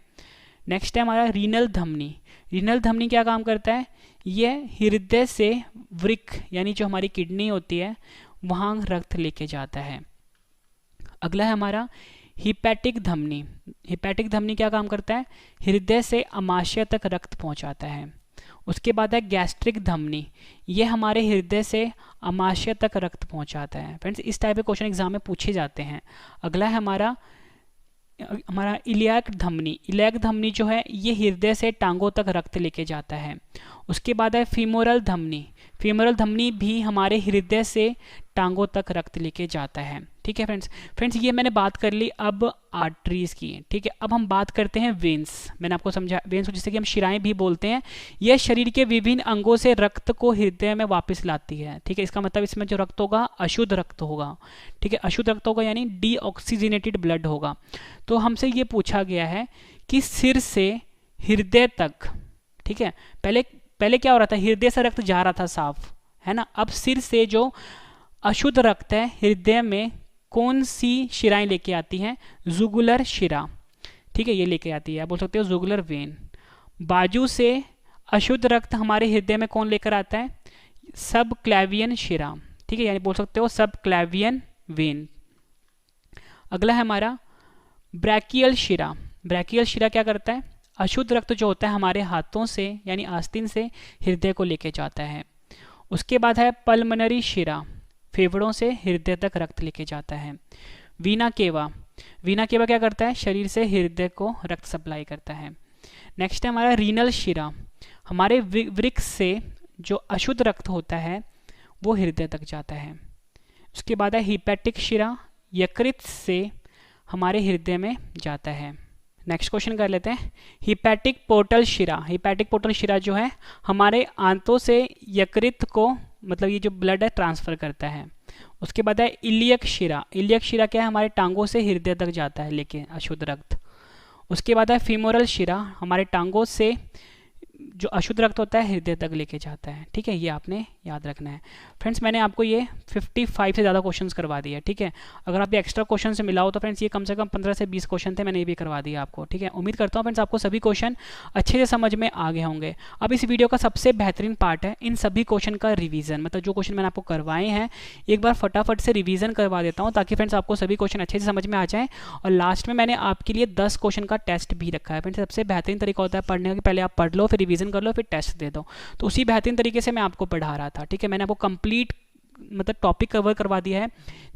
[SPEAKER 1] नेक्स्ट है हमारा रीनल धमनी। रीनल धमनी क्या काम करता है, यह हृदय से वृक्क यानी जो हमारी किडनी होती है वहाँ रक्त लेके जाता है। अगला है हमारा हिपैटिक धमनी। हिपैटिक धमनी क्या काम करता है, हृदय से अमाशय तक रक्त पहुंचाता है। उसके बाद है गैस्ट्रिक धमनी, ये हमारे हृदय से अमाशय तक रक्त पहुंचाता है। फ्रेंड्स इस टाइप के क्वेश्चन एग्जाम में पूछे जाते हैं। अगला है हमारा इलियाक धमनी। इलियाक धमनी जो है ये हृदय से टांगों तक रक्त लेके जाता है। उसके बाद है फीमोरल धमनी। फीमोरल धमनी भी हमारे हृदय से टांगों तक रक्त लेके जाता है, ठीक है फ्रेंड्स ये मैंने बात कर ली अब आर्टरीज की, ठीक है। अब हम बात करते हैं वेन्स। मैंने आपको समझा वेन्स जिसे कि हम शिराएं भी बोलते हैं, यह शरीर के विभिन्न अंगों से रक्त को हृदय में वापस लाती है, ठीक है। इसका मतलब इसमें जो रक्त होगा अशुद्ध रक्त होगा, ठीक है। अशुद्ध रक्त होगा यानी डीऑक्सीजनेटेड ब्लड होगा। तो हमसे ये पूछा गया है कि सिर से हृदय तक, ठीक है, पहले क्या हो रहा था, हृदय से रक्त जा रहा था साफ, है ना। अब सिर से जो अशुद्ध रक्त है हृदय में कौन सी शिराएं लेके आती हैं, जुगुलर शिरा, ठीक है, ये लेके आती है। आप बोल सकते हो जुगुलर वेन। बाजू से अशुद्ध रक्त हमारे हृदय में कौन लेकर आता है, सब क्लैवियन शिरा, ठीक है, यानी बोल सकते हो सब क्लैवियन वेन। अगला है हमारा ब्रैकियल शिरा। ब्रैकियल शिरा क्या करता है, अशुद्ध रक्त जो होता है हमारे हाथों से यानी आस्तीन से हृदय को लेके जाता है। उसके बाद है पल्मोनरी शिरा, फेफड़ों से हृदय तक रक्त लेके जाता है। वीना केवा। वीना केवा क्या करता है, शरीर से हृदय को रक्त सप्लाई करता है। नेक्स्ट है हमारा रीनल शिरा, हमारे वृक्क से जो अशुद्ध रक्त होता है वो हृदय तक जाता है। उसके बाद है हिपैटिक शिरा, यकृत से हमारे हृदय में जाता है। नेक्स्ट क्वेश्चन कर लेते हैं हिपैटिक पोर्टल शिरा। हिपैटिक पोर्टल शिरा जो है हमारे आंतों से यकृत को मतलब ये जो ब्लड है ट्रांसफर करता है। उसके बाद है इलियक शिरा। इलियक शिरा क्या है, हमारे टांगों से हृदय तक जाता है लेके अशुद्ध रक्त। उसके बाद है फीमोरल शिरा, हमारे टांगों से जो अशुद्ध रक्त होता है हृदय तक लेके जाता है, ठीक है, ये आपने याद रखना है। फ्रेंड्स मैंने आपको ये 55 से ज़्यादा क्वेश्चंस करवा दिए, ठीक है। अगर आप ये एक्स्ट्रा क्वेश्चन से मिलाओ तो फ्रेंड्स ये कम से कम 15 से 20 क्वेश्चन थे, मैंने ये भी करवा दिया आपको, ठीक है। उम्मीद करता हूँ फ्रेंड्स आपको सभी क्वेश्चन अच्छे से समझ में आ गए होंगे। अब इस वीडियो का सबसे बेहतरीन पार्ट है इन सभी क्वेश्चन का रिवीजन, मतलब जो क्वेश्चन मैंने आपको करवाए हैं एक बार फटाफट से रिवीजन करवा देता हूँ ताकि फ्रेंड्स आपको सभी क्वेश्चन अच्छे से समझ में आ जाए। और लास्ट में मैंने आपके लिए 10 क्वेश्चन का टेस्ट भी रखा है। फ्रेंड्स सबसे बेहतरीन तरीका होता है पढ़ने का, पहले आप पढ़ लो फिर रिवीजन कर लो फिर टेस्ट दे दो, तो उसी बेहतरीन तरीके से मैं आपको पढ़ा रहा था, ठीक है। मैंने आपको कंप्लीट मतलब टॉपिक कवर करवा दिया है,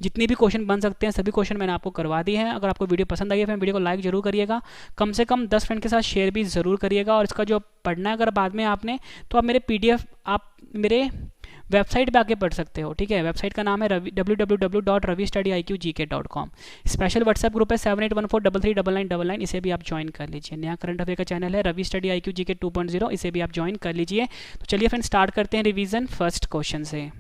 [SPEAKER 1] जितने भी क्वेश्चन बन सकते हैं सभी क्वेश्चन मैंने आपको करवा दिए हैं। अगर आपको वीडियो पसंद आई है फिर वीडियो को लाइक जरूर करिएगा, कम से कम 10 फ्रेंड के साथ शेयर भी ज़रूर करिएगा। और इसका जो पढ़ना है अगर बाद में आपने तो आप मेरे PDF आप मेरे वेबसाइट पे आके पढ़ सकते हो, ठीक है। वेबसाइट का नाम है www.ravistudyIQgk.com। स्पेशल व्हाट्सएप ग्रुप है 7814339999, इसे भी आप ज्वाइन कर लीजिए। नया करंट अफेयर का चैनल है रवि स्टडी IQ GK 2.0, इसे भी आप ज्वाइन कर लीजिए। तो चलिए फ्रेंड स्टार्ट करते हैं रिवीजन फर्स्ट क्वेश्चन से।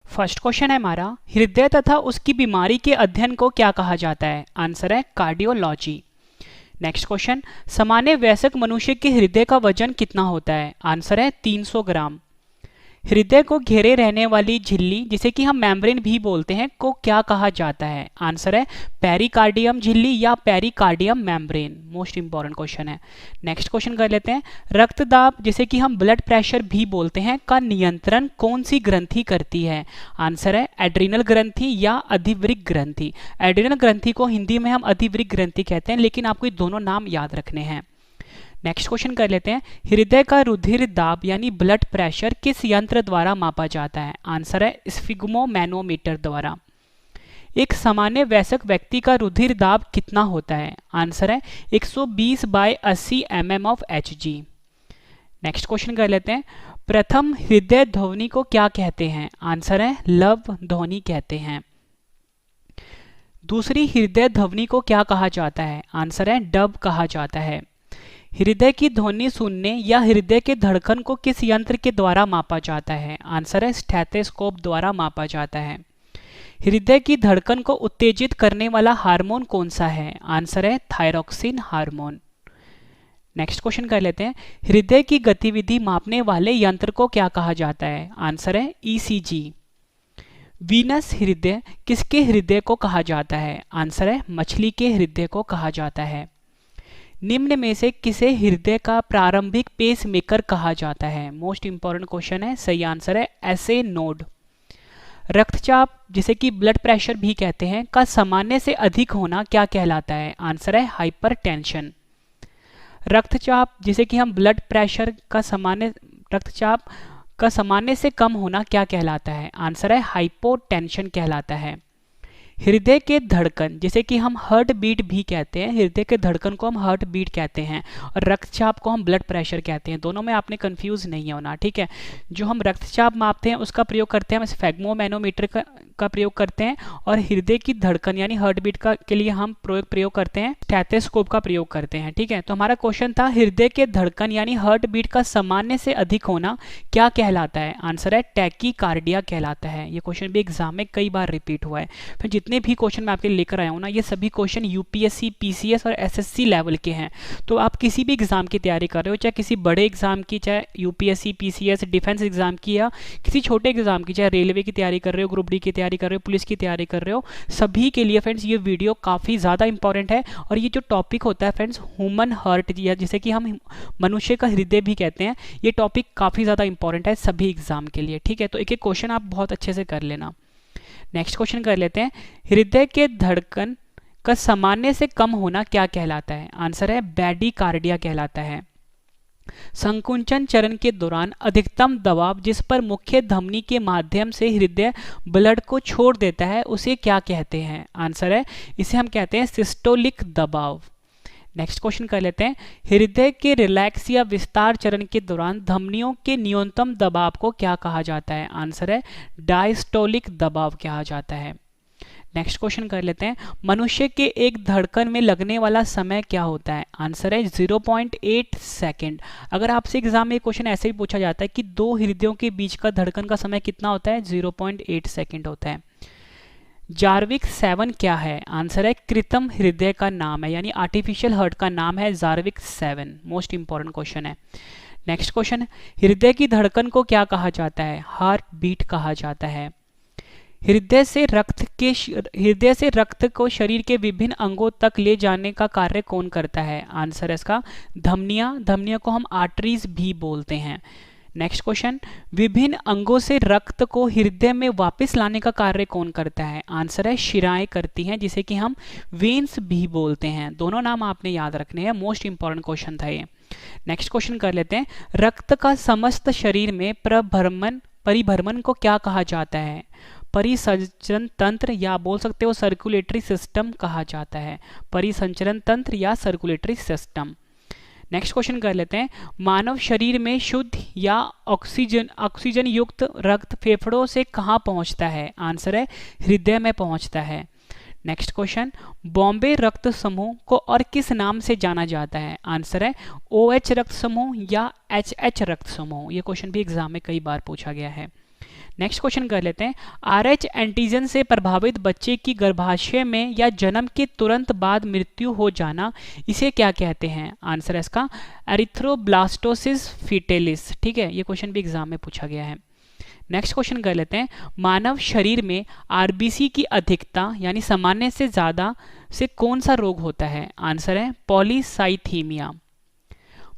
[SPEAKER 1] फर्स्ट क्वेश्चन है हमारा, हृदय तथा उसकी बीमारी के अध्ययन को क्या कहा जाता है? आंसर है कार्डियोलॉजी। नेक्स्ट क्वेश्चन, सामान्य वयस्क मनुष्य के हृदय का वजन कितना होता है? आंसर है 300 ग्राम। हृदय को घेरे रहने वाली झिल्ली जिसे कि हम मेम्ब्रेन भी बोलते हैं को क्या कहा जाता है? आंसर है पेरिकार्डियम झिल्ली या pericardium membrane. Most important question है। नेक्स्ट क्वेश्चन कर लेते हैं, रक्तदाब जिसे कि हम ब्लड प्रेशर भी बोलते हैं का नियंत्रण कौन सी ग्रंथि करती है? आंसर है एड्रीनल ग्रंथि या अधिवृक्क ग्रंथि। एड्रीनल ग्रंथि को हिंदी में हम अधिवृक्क ग्रंथि कहते हैं, लेकिन आपको ये दोनों नाम याद रखने हैं। नेक्स्ट क्वेश्चन कर लेते हैं, हृदय का रुधिर दाब यानी ब्लड प्रेशर किस यंत्र द्वारा मापा जाता है? आंसर है स्फिग्मोमैनोमीटर द्वारा। एक सामान्य वयस्क व्यक्ति का रुधिर दाब कितना होता है? आंसर है 120/80 mm of Hg। Next question कर लेते हैं, प्रथम हृदय ध्वनि को क्या कहते हैं? आंसर है लव ध्वनि कहते हैं। दूसरी हृदय ध्वनि को क्या कहा जाता है? आंसर है डब कहा जाता है। हृदय की ध्वनि सुनने या हृदय के धड़कन को किस यंत्र के द्वारा मापा जाता है? आंसर है स्टेथोस्कोप द्वारा मापा जाता है। हृदय की धड़कन को उत्तेजित करने वाला हार्मोन कौन सा है? आंसर है थायरोक्सिन हार्मोन। नेक्स्ट क्वेश्चन कर लेते हैं, हृदय की गतिविधि मापने वाले यंत्र को क्या कहा जाता है? आंसर है ईसीजी। वीनस हृदय किसके हृदय को कहा जाता है? आंसर है मछली के हृदय को कहा जाता है। निम्न में से किसे हृदय का प्रारंभिक पेस मेकर कहा जाता है? मोस्ट इंपॉर्टेंट क्वेश्चन है, सही आंसर है एसए नोड। रक्तचाप जिसे कि ब्लड प्रेशर भी कहते हैं का सामान्य से अधिक होना क्या कहलाता है? आंसर है हाइपरटेंशन। रक्तचाप जिसे कि हम ब्लड प्रेशर का रक्तचाप का सामान्य से कम होना क्या कहलाता है? आंसर है हाइपोटेंशन कहलाता है। हृदय के धड़कन जिसे कि हम हार्ट बीट भी कहते हैं, हृदय के धड़कन को हम हार्ट बीट कहते हैं और रक्तचाप को हम ब्लड प्रेशर कहते हैं। दोनों में आपने कंफ्यूज नहीं होना, ठीक है। जो हम रक्तचाप मापते हैं उसका प्रयोग करते हैं हम स्फेग्मोमैनोमीटर का प्रयोग करते हैं, और हृदय की धड़कन यानी हार्ट बीट के लिए हम प्रयोग करते हैं स्टेथोस्कोप का प्रयोग करते हैं, ठीक है। तो हमारा क्वेश्चन था हृदय के धड़कन यानी हार्ट बीट का सामान्य से अधिक होना क्या कहलाता है? आंसर है टैकीकार्डिया कहलाता है। ये क्वेश्चन भी एग्जाम में कई बार रिपीट हुआ है। फिर जितने भी क्वेश्चन मैं आपके लेकर आया हूँ ना, ये सभी क्वेश्चन यूपीएससी, पीसीएस और एसएससी लेवल के हैं। तो आप किसी भी एग्जाम की तैयारी कर रहे हो, चाहे किसी बड़े एग्जाम की, चाहे यूपीएससी, पीसीएस, डिफेंस एग्जाम की, या किसी छोटे एग्जाम की, चाहे रेलवे की तैयारी कर रहे हो, ग्रुप डी की तैयारी कर रहे हो, पुलिस की तैयारी कर रहे हो, सभी के लिए फ्रेंड्स ये वीडियो काफ़ी ज़्यादा इंपॉर्टेंट है। और ये जो टॉपिक होता है फ्रेंड्स ह्यूमन हार्ट, या जिसे कि हम मनुष्य का हृदय भी कहते हैं, ये टॉपिक काफ़ी ज़्यादा इंपॉर्टेंट है सभी एग्जाम के लिए, ठीक है। तो एक एक क्वेश्चन आप बहुत अच्छे से कर लेना। नेक्स्ट क्वेश्चन कर लेते हैं, हृदय के धड़कन का सामान्य से कम होना क्या कहलाता है? आंसर है ब्रैडीकार्डिया कहलाता है। संकुंचन चरण के दौरान अधिकतम दबाव जिस पर मुख्य धमनी के माध्यम से हृदय ब्लड को छोड़ देता है उसे क्या कहते हैं? आंसर है इसे हम कहते हैं सिस्टोलिक दबाव। नेक्स्ट क्वेश्चन कर लेते हैं, हृदय के रिलैक्स या विस्तार चरण के दौरान धमनियों के न्यूनतम दबाव को क्या कहा जाता है? आंसर है डायस्टोलिक दबाव कहा जाता है। नेक्स्ट क्वेश्चन कर लेते हैं, मनुष्य के एक धड़कन में लगने वाला समय क्या होता है? आंसर है 0.8 सेकेंड। अगर आपसे एग्जाम में क्वेश्चन ऐसे ही पूछा जाता है कि दो हृदयों के बीच का धड़कन का समय कितना होता है? 0.8 सेकेंड होता है। जार्विक 7 क्या है? आंसर है कृत्रिम हृदय का नाम है, यानी आर्टिफिशियल हार्ट का नाम है जार्विक 7। मोस्ट इंपॉर्टेंट क्वेश्चन है। नेक्स्ट क्वेश्चन, हृदय की धड़कन को क्या कहा जाता है? हार्ट बीट कहा जाता है। हृदय से रक्त को शरीर के विभिन्न अंगों तक ले जाने का कार्य कौन करता है? आंसर है इसका धमनियां को हम आर्टरीज भी बोलते हैं। नेक्स्ट क्वेश्चन, विभिन्न अंगों से रक्त को हृदय में वापस लाने का कार्य कौन करता है? आंसर है शिराएं करती हैं, जिसे कि हम वेन्स भी बोलते हैं। दोनों नाम आपने याद रखने हैं, मोस्ट इंपॉर्टेंट क्वेश्चन था ये। नेक्स्ट क्वेश्चन कर लेते हैं, रक्त का समस्त शरीर में परिभ्रमण को क्या कहा जाता है? परिसंचरण तंत्र या बोल सकते हो सर्कुलेटरी सिस्टम कहा जाता है। परिसंचरण तंत्र या सर्कुलेटरी सिस्टम। नेक्स्ट क्वेश्चन कर लेते हैं, मानव शरीर में शुद्ध या ऑक्सीजन युक्त रक्त फेफड़ों से कहाँ पहुँचता है? आंसर है हृदय में पहुँचता है। नेक्स्ट क्वेश्चन, बॉम्बे रक्त समूह को और किस नाम से जाना जाता है? आंसर है OH रक्त समूह या HH रक्त समूह। ये क्वेश्चन भी एग्जाम में कई बार पूछा गया है। नेक्स्ट क्वेश्चन कर लेते हैं, RH एंटीजन से प्रभावित बच्चे की गर्भाशय में या जन्म के तुरंत बाद मृत्यु हो जाना, इसे क्या कहते हैं? आंसर है इसका एरिथ्रोब्लास्टोसिस फीटेलिस। ठीक है, ये क्वेश्चन भी एग्जाम में पूछा गया है। नेक्स्ट क्वेश्चन कर लेते हैं, मानव शरीर में RBC की अधिकता यानी सामान्य से ज़्यादा से कौन सा रोग होता है? आंसर है पॉलीसाइथीमिया।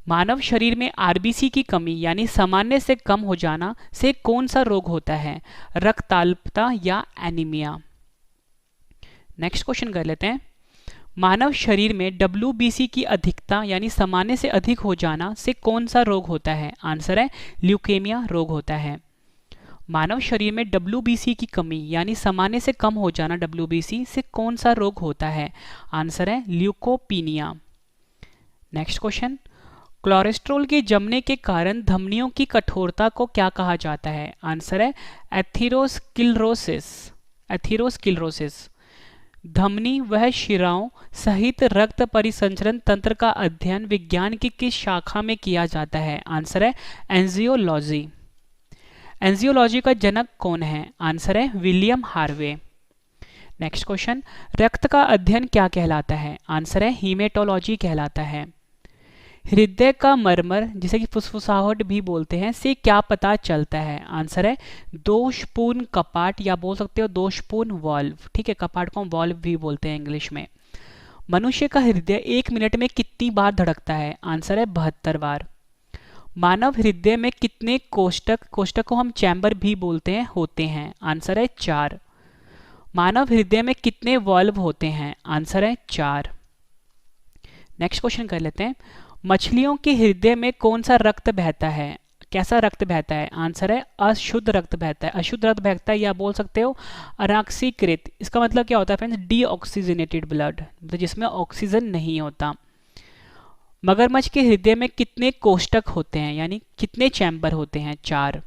[SPEAKER 1] मानव शरीर में RBC की कमी यानी सामान्य से कम हो जाना से कौन सा रोग होता है? रक्ताल्पता या एनीमिया। नेक्स्ट क्वेश्चन कर लेते हैं, मानव शरीर में WBC की अधिकता यानी सामान्य से अधिक हो जाना से कौन सा रोग होता है? आंसर है ल्यूकेमिया रोग होता है। मानव शरीर में WBC की कमी यानी सामान्य से कम हो जाना WBC से कौन सा रोग होता है? आंसर है ल्यूकोपीनिया। नेक्स्ट क्वेश्चन, कोलेस्ट्रॉल के जमने के कारण धमनियों की कठोरता को क्या कहा जाता है? आंसर है एथेरोस्क्लेरोसिस। एथेरोस्क्लेरोसिस। धमनी वह शिराओं सहित रक्त परिसंचरण तंत्र का अध्ययन विज्ञान की किस शाखा में किया जाता है? आंसर है एंजियोलॉजी। एंजियोलॉजी का जनक कौन है? आंसर है विलियम हार्वे। नेक्स्ट क्वेश्चन, रक्त का अध्ययन क्या कहलाता है? आंसर है हीमेटोलॉजी कहलाता है। हृदय का मरमर जिसे कि फुसफुसाहट भी बोलते हैं से क्या पता चलता है? आंसर है दोषपूर्ण कपाट या बोल सकते हो दोषपूर्ण वाल्व। ठीक है, कपाट को हम वाल्व भी बोलते हैं इंग्लिश में। मनुष्य का हृदय 1 मिनट में कितनी बार धड़कता है? आंसर है 72 बार। मानव हृदय में कितने कोष्ठक, कोष्ठक को हम चैम्बर भी बोलते हैं, होते हैं? आंसर है 4। मानव हृदय में कितने वाल्व होते हैं? आंसर है 4। नेक्स्ट क्वेश्चन कर लेते हैं, मछलियों के हृदय में कौन सा रक्त बहता है? कैसा रक्त बहता है? आंसर है अशुद्ध रक्त बहता है। अशुद्ध रक्त बहता है या बोल सकते हो अनाक्सीकृत। इसका मतलब क्या होता है फ्रेंड्स? डीऑक्सीजनेटेड ब्लड, मतलब जिसमें ऑक्सीजन नहीं होता। मगरमच्छ के हृदय में कितने कोष्ठक होते हैं यानी कितने चैम्बर होते हैं? 4।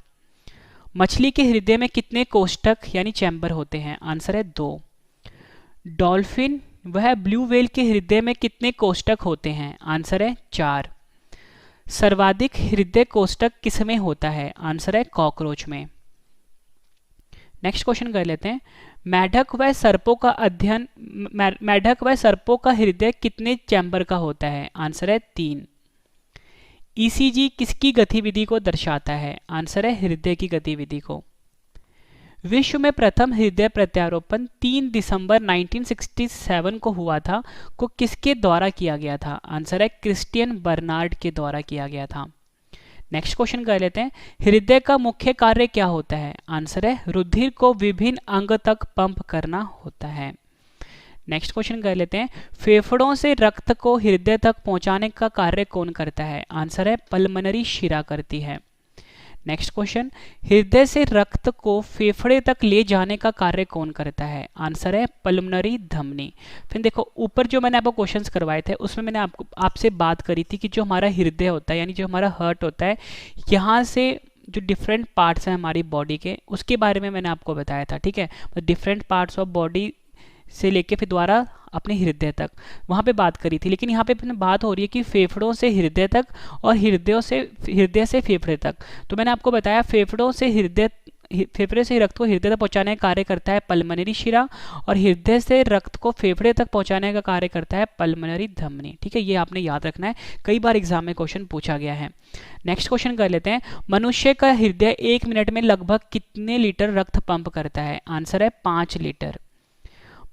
[SPEAKER 1] मछली के हृदय में कितने कोष्ठक यानी चैम्बर होते हैं? आंसर है 2। डॉल्फिन वह ब्लू व्हेल के हृदय में कितने कोष्ठक होते हैं? आंसर है 4। सर्वाधिक हृदय कोष्ठक किसमें होता है? आंसर है कॉकरोच में। नेक्स्ट क्वेश्चन कर लेते हैं, मेढक व सर्पों का अध्ययन, मेढक व सर्पों का हृदय कितने चैम्बर का होता है? आंसर है 3। ECG किसकी गतिविधि को दर्शाता है? आंसर है हृदय की गतिविधि को। विश्व में प्रथम हृदय प्रत्यारोपण 3 दिसंबर 1967 को हुआ था, को किसके द्वारा किया गया था? आंसर है क्रिस्टियन बर्नार्ड के द्वारा किया गया था। नेक्स्ट क्वेश्चन कर लेते हैं, हृदय का मुख्य कार्य क्या होता है? आंसर है रुधिर को विभिन्न अंग तक पंप करना होता है। नेक्स्ट क्वेश्चन कर लेते हैं, फेफड़ों से रक्त को हृदय तक पहुंचाने का कार्य कौन करता है? आंसर है पल्मनरी शिरा करती है। नेक्स्ट क्वेश्चन, हृदय से रक्त को फेफड़े तक ले जाने का कार्य कौन करता है? आंसर है पल्मनरी धमनी। फिर देखो ऊपर जो मैंने आपको क्वेश्चंस करवाए थे उसमें मैंने आपसे बात करी थी कि जो हमारा हृदय होता है यानी जो हमारा हार्ट होता है, यहाँ से जो डिफरेंट पार्ट्स हैं हमारी बॉडी के उसके बारे में मैंने आपको बताया था। ठीक है, डिफरेंट पार्ट्स ऑफ बॉडी से लेके फिर द्वारा अपने हृदय तक वहाँ पे बात करी थी, लेकिन यहाँ पे बात हो रही है कि फेफड़ों से हृदय तक और हृदय से फेफड़े तक। तो मैंने आपको बताया फेफड़े से रक्त को हृदय तक पहुँचाने का कार्य करता है पल्मनरी शिरा और हृदय से रक्त को फेफड़े तक पहुँचाने का कार्य करता है पल्मनरी धमनी। ठीक है, ये आपने याद रखना है, कई बार एग्जाम में क्वेश्चन पूछा गया है। नेक्स्ट क्वेश्चन कर लेते हैं, मनुष्य का हृदय 1 मिनट में लगभग कितने लीटर रक्त पंप करता है? आंसर है 5 लीटर।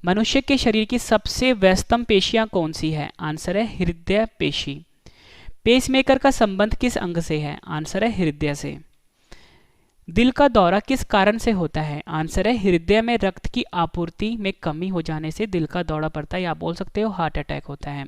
[SPEAKER 1] मनुष्य के शरीर की सबसे व्यस्तम पेशियां कौन सी है? आंसर है हृदय पेशी। पेसमेकर का संबंध किस अंग से है? आंसर है हृदय से। दिल का दौरा किस कारण से होता है? आंसर है हृदय में रक्त की आपूर्ति में कमी हो जाने से दिल का दौरा पड़ता है या बोल सकते हो हार्ट अटैक होता है।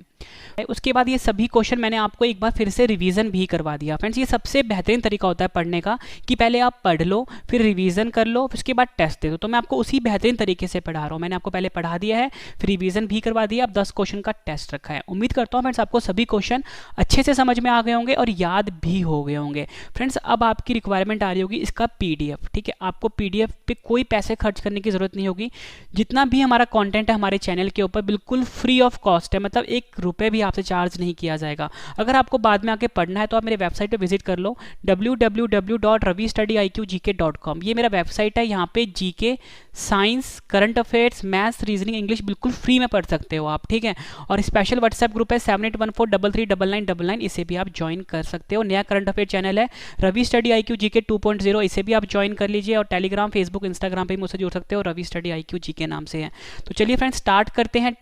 [SPEAKER 1] उसके बाद ये सभी क्वेश्चन मैंने आपको एक बार फिर से रिवीजन भी करवा दिया। फ्रेंड्स, ये सबसे बेहतरीन तरीका होता है पढ़ने का कि पहले आप पढ़ लो, फिर रिवीजन कर लो, फिर उसके बाद टेस्ट दे दो। तो मैं आपको उसी बेहतरीन तरीके से पढ़ा रहा हूँ। मैंने आपको पहले पढ़ा दिया है, फिर रिवीजन भी करवा दिया, अब 10 क्वेश्चन का टेस्ट रखा है। उम्मीद करता हूँ फ्रेंड्स आपको सभी क्वेश्चन अच्छे से समझ में आ गए होंगे और याद भी हो गए होंगे। फ्रेंड्स, अब आपकी रिक्वायरमेंट आ रही होगी इसका PDF। ठीक है, आपको PDF पे कोई पैसे खर्च करने की जरूरत नहीं होगी। जितना भी हमारा कंटेंट है हमारे चैनल के ऊपर बिल्कुल फ्री ऑफ कॉस्ट है, मतलब 1 रुपये भी आपसे चार्ज नहीं किया जाएगा। अगर आपको बाद में आके पढ़ना है तो आप मेरे वेबसाइट पे विजिट कर लो www.ravistudyIQGK.com। ये मेरा वेबसाइट है, यहाँ पे GK, science, current affairs, maths, reasoning, English बिल्कुल फ्री में पढ़ सकते हो आप। ठीक है, और स्पेशल व्हाट्सएप ग्रुप है 7814339999, इसे भी आप ज्वाइन कर सकते हो। नया करंट अफेयर चैनल है रवि स्टडी IQ GK 2.0, इसे भी आप ज्वाइन कर लीजिए। और टेलीग्राम, फेसबुक, इंस्टाग्राम पे मुझसे जुड़ सकते हो, रवि स्टडी IQ GK नाम से है। तो चलिए फ्रेंड्स स्टार्ट करते हैं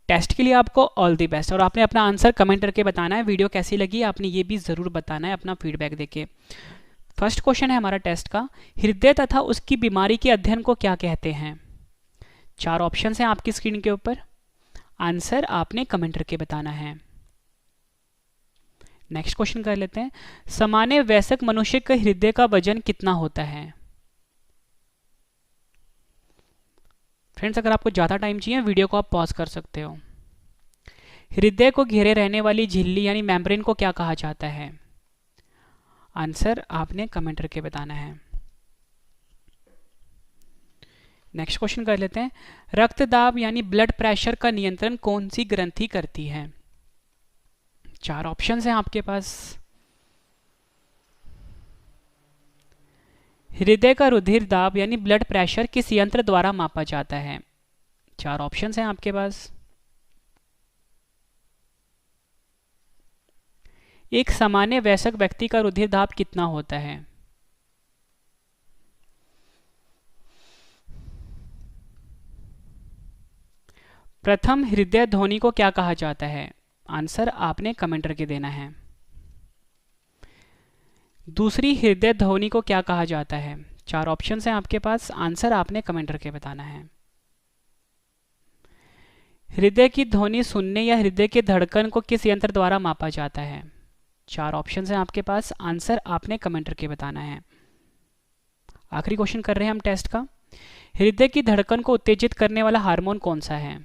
[SPEAKER 1] टेस्ट के लिए आपको ऑल दी बेस्ट। और आपने अपना आंसर कमेंट करके बताना है। वीडियो कैसी लगी आपने ये भी ज़रूर बताना है अपना फीडबैक देके। फर्स्ट क्वेश्चन है हमारा टेस्ट का, हृदय तथा उसकी बीमारी के अध्ययन को क्या कहते हैं? 4 ऑप्शंस हैं आपकी स्क्रीन के ऊपर, आंसर आपने कमेंट करके बताना है। नेक्स्ट क्वेश्चन कर लेते हैं, सामान्य वयस्क मनुष्य के हृदय का वजन कितना होता है? फ्रेंड्स अगर आपको ज़्यादा टाइम चाहिए वीडियो को आप पॉज कर सकते हो। हृदय को घेरे रहने वाली झिल्ली यानी मेम्ब्रेन को क्या कहा जाता है? आंसर आपने कमेंट करके बताना है। नेक्स्ट क्वेश्चन कर लेते हैं। रक्तदाब यानी ब्लड प्रेशर का नियंत्रण कौन सी ग्रंथि करती है? 4 ऑप्शंस हैं आपके पास। हृदय का रुधिर दाब यानी ब्लड प्रेशर किस यंत्र द्वारा मापा जाता है? 4 ऑप्शंस हैं आपके पास। एक सामान्य वयस्क व्यक्ति का रुधिर दाब कितना होता है? प्रथम हृदय ध्वनि को क्या कहा जाता है? आंसर आपने कमेंट करके देना है। दूसरी हृदय ध्वनि को क्या कहा जाता है? 4 ऑप्शंस हैं आपके पास। आंसर आपने कमेंट करके बताना है। हृदय की ध्वनि सुनने या हृदय की धड़कन को किस यंत्र द्वारा मापा जाता है? 4 ऑप्शंस हैं आपके पास। आंसर आपने कमेंट करके बताना है। आखिरी क्वेश्चन कर रहे हैं हम टेस्ट का। हृदय की धड़कन को उत्तेजित करने वाला हार्मोन कौन सा है?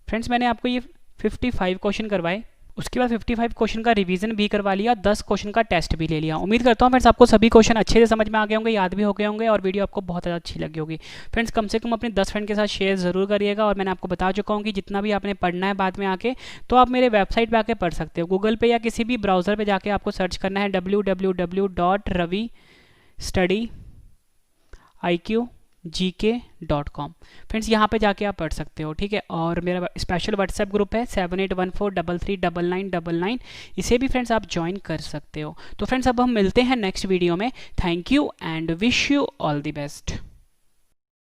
[SPEAKER 1] फ्रेंड्स मैंने आपको ये 55 क्वेश्चन करवाए, उसके बाद 55 क्वेश्चन का रिवीजन भी करवा लिया, 10 क्वेश्चन का टेस्ट भी ले लिया। उम्मीद करता हूँ फ्रेंड्स आपको सभी क्वेश्चन अच्छे से समझ में आ गए होंगे, याद भी हो गए होंगे और वीडियो आपको बहुत ज़्यादा अच्छी लगी होगी। फ्रेंड्स कम से कम अपने 10 फ्रेंड के साथ शेयर ज़रूर करिएगा। और मैंने आपको बता चुका हूँ कि जितना भी आपने पढ़ना है बाद में आके, तो आप मेरे वेबसाइट पर आके पढ़ सकते हो। गूगल पे या किसी भी ब्राउज़र पर जाके आपको सर्च करना है www.ravistudy.iqgk.com। फ्रेंड्स यहाँ पे जाके आप पढ़ सकते हो, ठीक है। और मेरा स्पेशल व्हाट्सएप ग्रुप है 7814339999, इसे भी फ्रेंड्स आप ज्वाइन कर सकते हो। तो फ्रेंड्स अब हम मिलते हैं नेक्स्ट वीडियो में। Thank you and wish you all the best.